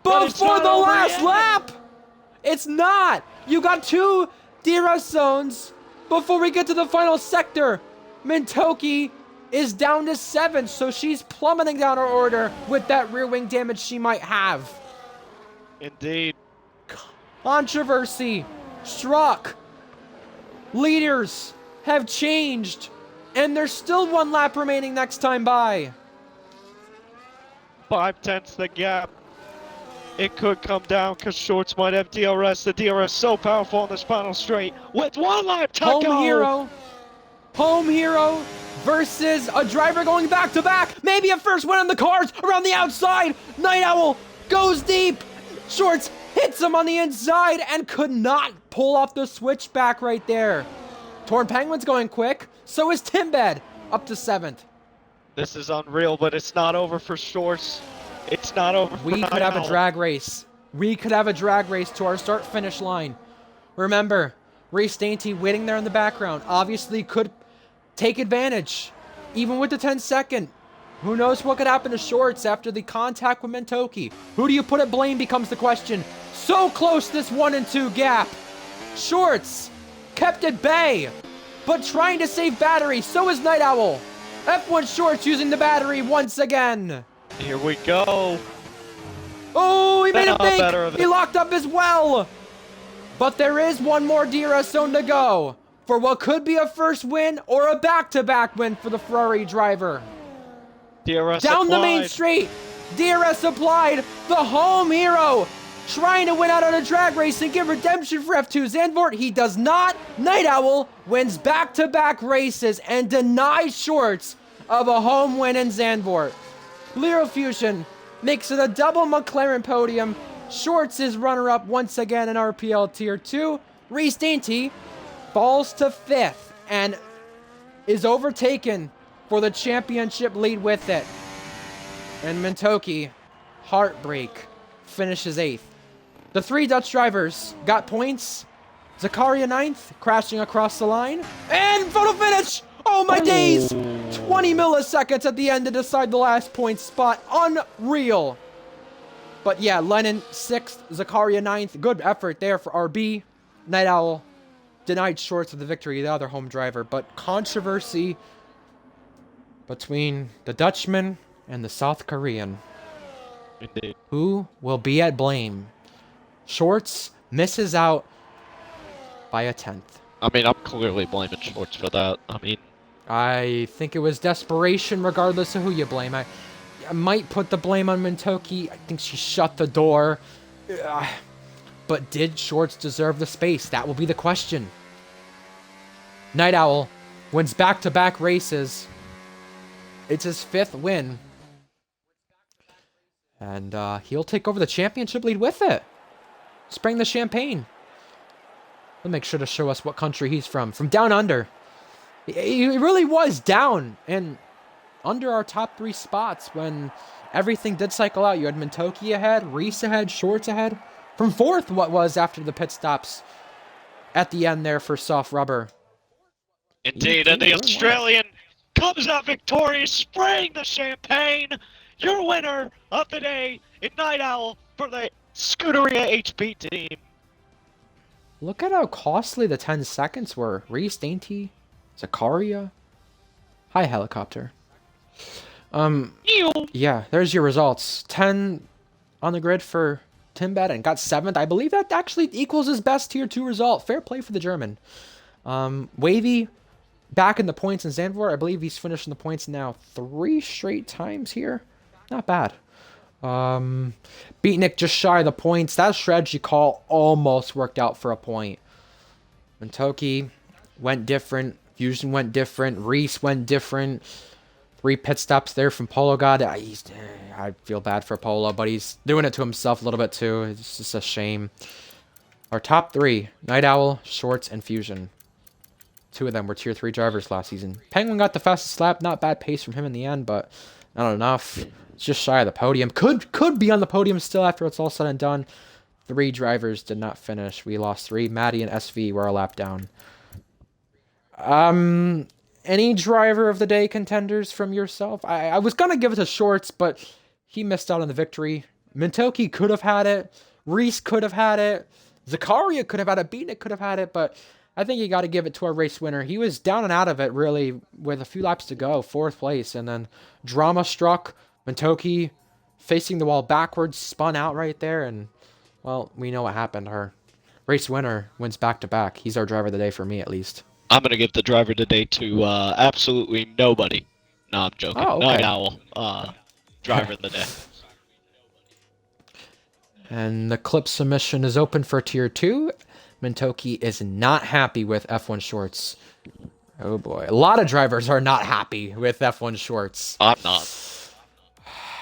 Speaker 2: But it's
Speaker 1: Before
Speaker 2: not
Speaker 1: the
Speaker 2: over
Speaker 1: last
Speaker 2: yet.
Speaker 1: lap! It's not! You got 2 DRS zones before we get to the final sector. Mintoki is down to 7, so she's plummeting down her order with that rear wing damage she might have.
Speaker 2: Indeed.
Speaker 1: Controversy struck. Leaders have changed, and there's still 1 lap remaining next time by.
Speaker 2: 5/10 the gap. It could come down because Shorts might have DRS. The DRS so powerful on this final straight. With 1 lap to go.
Speaker 1: Home hero versus a driver going back to back. Maybe a first win on the cars around the outside. Night Owl goes deep. Shorts hits him on the inside and could not pull off the switchback right there. Torn Penguin's going quick. So is Timbed up to 7th.
Speaker 2: This is unreal, but it's not over for Shorts. It's not over for
Speaker 1: We could have a drag race. We could have a drag race to our start-finish line. Remember, Reese Dainty waiting there in the background obviously could take advantage. Even with the 10-second. Who knows what could happen to Shorts after the contact with Mentoki? Who do you put at blame becomes the question. So close, this 1 and 2 gap. Shorts kept at bay, but trying to save battery. So is Night Owl. F1 Shorts using the battery once again.
Speaker 2: Here we go.
Speaker 1: Oh, he made a fake. He locked up as well. But there is one more DRS zone to go for what could be a first win or a back-to-back win for the Ferrari driver.
Speaker 2: DRS
Speaker 1: down
Speaker 2: applied.
Speaker 1: the main straight. DRS applied. The home hero trying to win out on a drag race and give redemption for F2 Zandvoort. He does not. Night Owl wins back-to-back races and denies Shorts of a home win in Zandvoort. Lero Fusion makes it a double McLaren podium. Shorts is runner-up once again in RPL Tier 2. Reese Dainty falls to 5th and is overtaken for the championship lead with it. And Mentoki, heartbreak, finishes 8th. The 3 Dutch drivers got points. Zakaria 9th, crashing across the line. And photo finish! Oh my days! 20 milliseconds at the end to decide the last point spot. Unreal. But yeah, Lennon 6th, Zakaria 9th. Good effort there for RB. Night Owl denied Shorts of the victory, the other home driver. But controversy between the Dutchman and the South Korean.
Speaker 2: Indeed.
Speaker 1: Who will be at blame? Shorts misses out by a 10th.
Speaker 2: I mean, I'm clearly blaming Shorts for that.
Speaker 1: I think it was desperation regardless of who you blame. I might put the blame on Mentoki. I think she shut the door. But did Shorts deserve the space? That will be the question. Night Owl wins back-to-back races. It's his 5th win. And he'll take over the championship lead with it. Spraying the champagne. He'll make sure to show us what country he's from. From down under. He really was down and under our top 3 spots when everything did cycle out. You had Mentoki ahead, Reese ahead, Shorts ahead. From 4th, what was after the pit stops at the end there for soft rubber.
Speaker 2: Indeed, and the Australian comes out victorious, spraying the champagne. Your winner of the day in Night Owl for the Scuderia HP team.
Speaker 1: Look at how costly the 10 seconds were. Reese Dainty, Zakaria. Hi, helicopter. Yeah, there's your results. 10 on the grid for Timbet and got 7th. I believe that actually equals his best Tier 2 result. Fair play for the German. Wavy back in the points in Zandvoort. I believe he's finishing the points now 3 straight times here. Not bad. Beatnik just shy of the points. That strategy call almost worked out for a point. Mentoki went different. Fusion went different. Reese went different. 3 pit stops there from Polo God. I feel bad for Polo, but he's doing it to himself a little bit too. It's just a shame. Our top 3, Night Owl, Shorts, and Fusion. 2 of them were Tier 3 drivers last season. Penguin got the fastest lap. Not bad pace from him in the end, but not enough. It's just shy of the podium. Could be on the podium still after it's all said and done. 3 drivers did not finish. We lost 3. Maddie and SV were a lap down. Any driver of the day contenders from yourself? I was going to give it to Shorts, but he missed out on the victory. Mentoki could have had it. Reese could have had it. Zakaria could have had it. Beatnik could have had it, but I think you got to give it to our race winner. He was down and out of it, really, with a few laps to go. 4th place, and then drama struck. Mentoki facing the wall backwards, spun out right there, and, well, we know what happened. Our race winner wins back-to-back. He's our driver of the day for me, at least.
Speaker 2: I'm going to give the driver today to absolutely nobody. No, I'm joking.
Speaker 1: Oh, okay.
Speaker 2: Night Owl, driver of the day.
Speaker 1: And the clip submission is open for Tier 2. Mentoki is not happy with F1 Shorts. Oh boy. A lot of drivers are not happy with F1 Shorts.
Speaker 2: I'm not.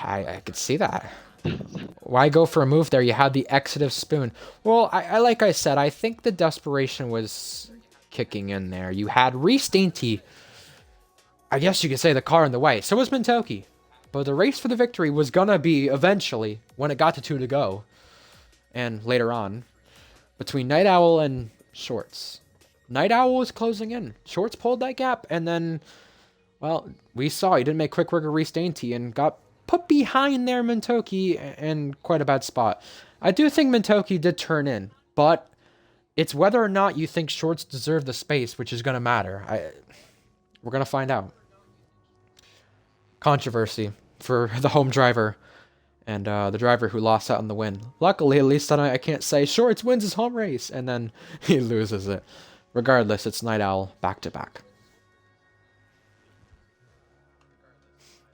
Speaker 1: I could see that. Why go for a move there? You had the exit spoon. Well, I like I said, I think the desperation was kicking in there. You had Reese Dainty. I guess you could say the car in the way. So was Mentoki. But the race for the victory was gonna be eventually when it got to 2 to go. And later on. Between Night Owl and Shorts. Night Owl was closing in. Shorts pulled that gap. And then Well, we saw he didn't make quick work of Reese Dainty and got put behind there Mintoki in quite a bad spot. I do think Mintoki did turn in, but it's whether or not you think shorts deserve the space, which is going to matter. We're going to find out. Controversy for the home driver and the driver who lost out on the win. Luckily, at least tonight, I can't say Shorts wins his home race and then he loses it. Regardless, it's Night Owl back to back.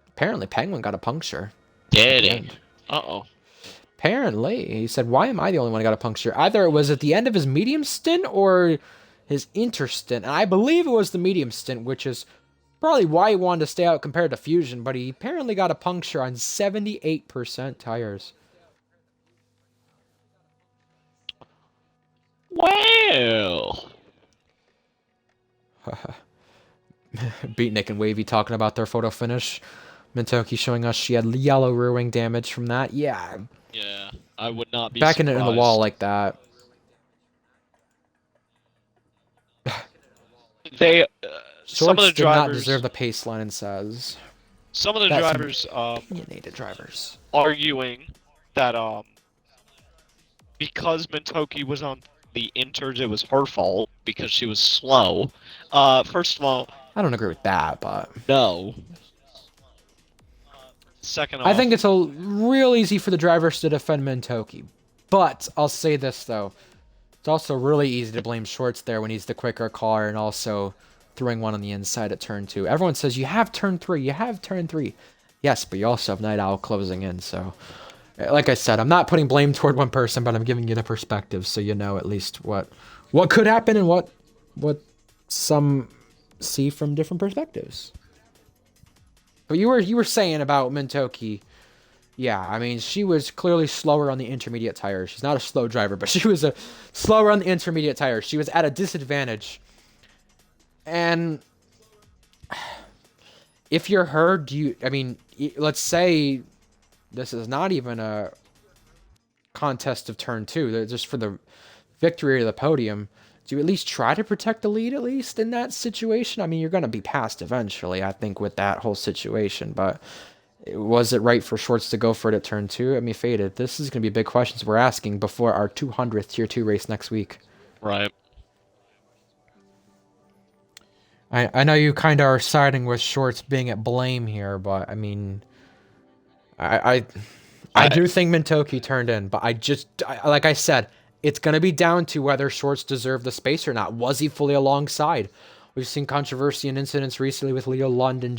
Speaker 1: Apparently, Penguin got a puncture.
Speaker 2: Did he? Uh-oh.
Speaker 1: Apparently, he said, "Why am I the only one who got a puncture?" Either it was at the end of his medium stint or his interstint. And I believe it was the medium stint, which is probably why he wanted to stay out compared to Fusion. But he apparently got a puncture on 78% tires.
Speaker 2: Well.
Speaker 1: Beatnik and Wavy talking about their photo finish. Mintoki showing us she had yellow rear wing damage from that. Yeah.
Speaker 2: Yeah, I would not be
Speaker 1: Backing
Speaker 2: surprised.
Speaker 1: it in the wall like that.
Speaker 2: They, some of
Speaker 1: Shorts
Speaker 2: the
Speaker 1: did not
Speaker 2: drivers
Speaker 1: deserve the pace line, says.
Speaker 2: Some of the
Speaker 1: That's
Speaker 2: drivers,
Speaker 1: opinionated drivers.
Speaker 2: arguing that because Mintoki was on the inters, it was her fault because she was slow. First of all,
Speaker 1: I don't agree with that, but
Speaker 2: no. Second off,
Speaker 1: I think it's real easy for the drivers to defend Mintoki. But I'll say this though. It's also really easy to blame Shorts there when he's the quicker car and also throwing one on the inside at turn 2. Everyone says you have turn 3, you have turn 3. Yes, but you also have Night Owl closing in, so like I said, I'm not putting blame toward one person, but I'm giving you the perspective so you know at least what could happen and what some see from different perspectives. But you were saying about Mintoki, yeah, I mean, she was clearly slower on the intermediate tires. She's not a slow driver, but she was slower on the intermediate tires. She was at a disadvantage. And if you're her, let's say this is not even a contest of turn 2, they're just for the victory or the podium. Do you at least try to protect the lead, at least in that situation? I mean, you're going to be passed eventually, I think, with that whole situation. But was it right for Shorts to go for it at turn 2? I mean, Faded, this is going to be big questions we're asking before our 200th Tier 2 race next week.
Speaker 2: Right.
Speaker 1: I know you kind of are siding with Shorts being at blame here, but, I mean, I do think Mintoki turned in, but like I said, it's going to be down to whether Shorts deserve the space or not. Was he fully alongside? We've seen controversy and incidents recently with Leo London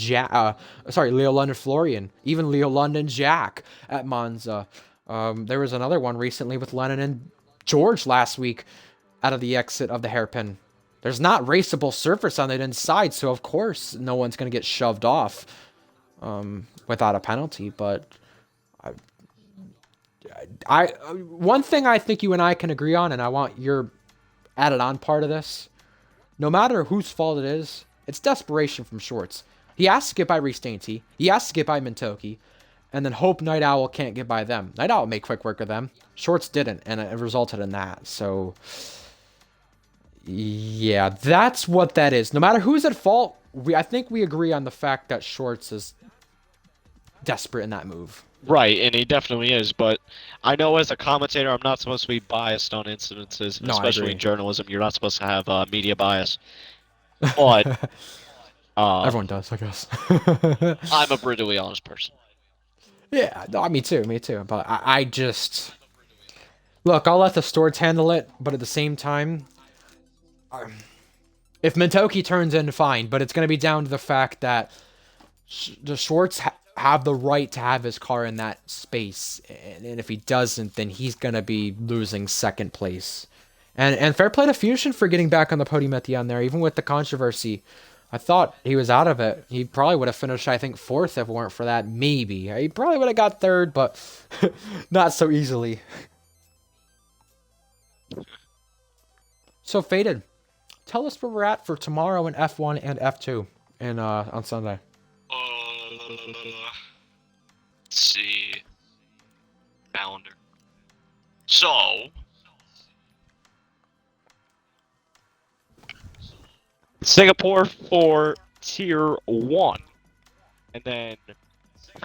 Speaker 1: Florian, even Leo London Jack at Monza. There was another one recently with Lennon and George last week out of the exit of the hairpin. There's not raceable surface on that inside, so of course no one's going to get shoved off without a penalty, but one thing I think you and I can agree on, and I want your added on part of this, no matter whose fault it is, it's desperation from Shorts. He has to get by Reese Dainty, he has to get by Mintoki, and then hope Night Owl can't get by them. Night Owl made quick work of them. Shorts didn't, and it resulted in that. So, yeah, that's what that is. No matter who's at fault, I think we agree on the fact that Shorts is desperate in that move.
Speaker 2: Right, and he definitely is, but I know as a commentator I'm not supposed to be biased on incidences,
Speaker 1: No,
Speaker 2: especially in journalism. You're not supposed to have media bias. But
Speaker 1: everyone does, I guess.
Speaker 2: I'm a brutally honest person.
Speaker 1: Yeah, no, me too. But I just... Look, I'll let the Storts handle it, but at the same time, if Mintoki turns in, fine, but it's going to be down to the fact that the Shorts have the right to have his car in that space, and if he doesn't, then he's going to be losing second place. And fair play to Fusion for getting back on the podium at the end there, even with the controversy. I thought he was out of it. He probably would have finished, I think, 4th if it weren't for that. Maybe. He probably would have got 3rd, but not so easily. So, Faded, tell us where we're at for tomorrow in F1 and F2 on Sunday.
Speaker 2: Let's see. Calendar. So, Singapore for Tier 1. And then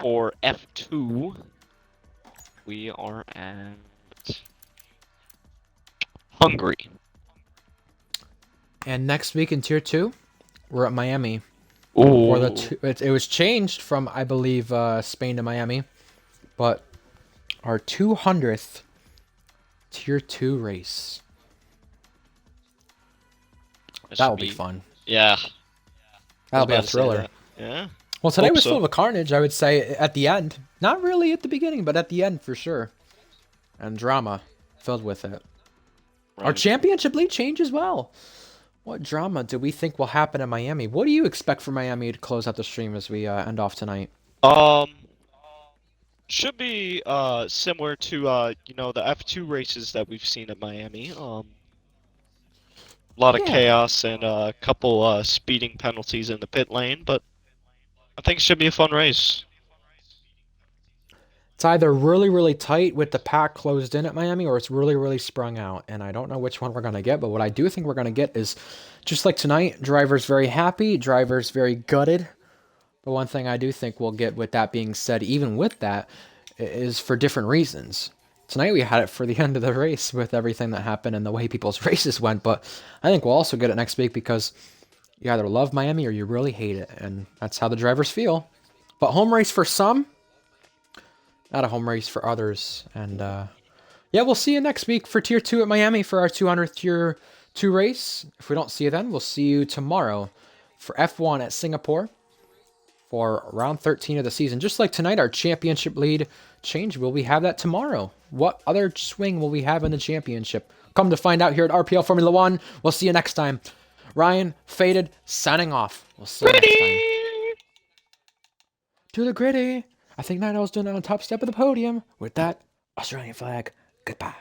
Speaker 2: for F2, we are at Hungary.
Speaker 1: And next week in Tier 2, we're at Miami.
Speaker 2: Ooh.
Speaker 1: It was changed from, I believe, Spain to Miami. But our 200th Tier 2 race. That'll be fun.
Speaker 2: Yeah.
Speaker 1: That'll be a thriller.
Speaker 2: Yeah.
Speaker 1: Well, today was full of carnage, I would say, at the end. Not really at the beginning, but at the end for sure. And drama filled with it. Right. Our championship lead changed as well. What drama do we think will happen in Miami? What do you expect for Miami to close out the stream as we end off tonight?
Speaker 2: Should be similar to the F2 races that we've seen at Miami. A lot of chaos and a couple speeding penalties in the pit lane, but I think it should be a fun race.
Speaker 1: It's either really, really tight with the pack closed in at Miami, or it's really, really sprung out. And I don't know which one we're going to get, but what I do think we're going to get is, just like tonight, drivers very happy, drivers very gutted. But one thing I do think we'll get, with that being said, even with that, is for different reasons. Tonight we had it for the end of the race with everything that happened and the way people's races went, but I think we'll also get it next week because you either love Miami or you really hate it, and that's how the drivers feel. But home race for some, not a home race for others. And yeah, we'll see you next week for Tier 2 at Miami for our 200th Tier 2 race. If we don't see you then, we'll see you tomorrow for F1 at Singapore for round 13 of the season. Just like tonight, our championship lead change. Will we have that tomorrow? What other swing will we have in the championship? Come to find out here at RPL Formula 1. We'll see you next time. Ryan, Faded, signing off. We'll see you next time. To the gritty. I think Night Owl's doing it on the top step of the podium with that Australian flag. Goodbye.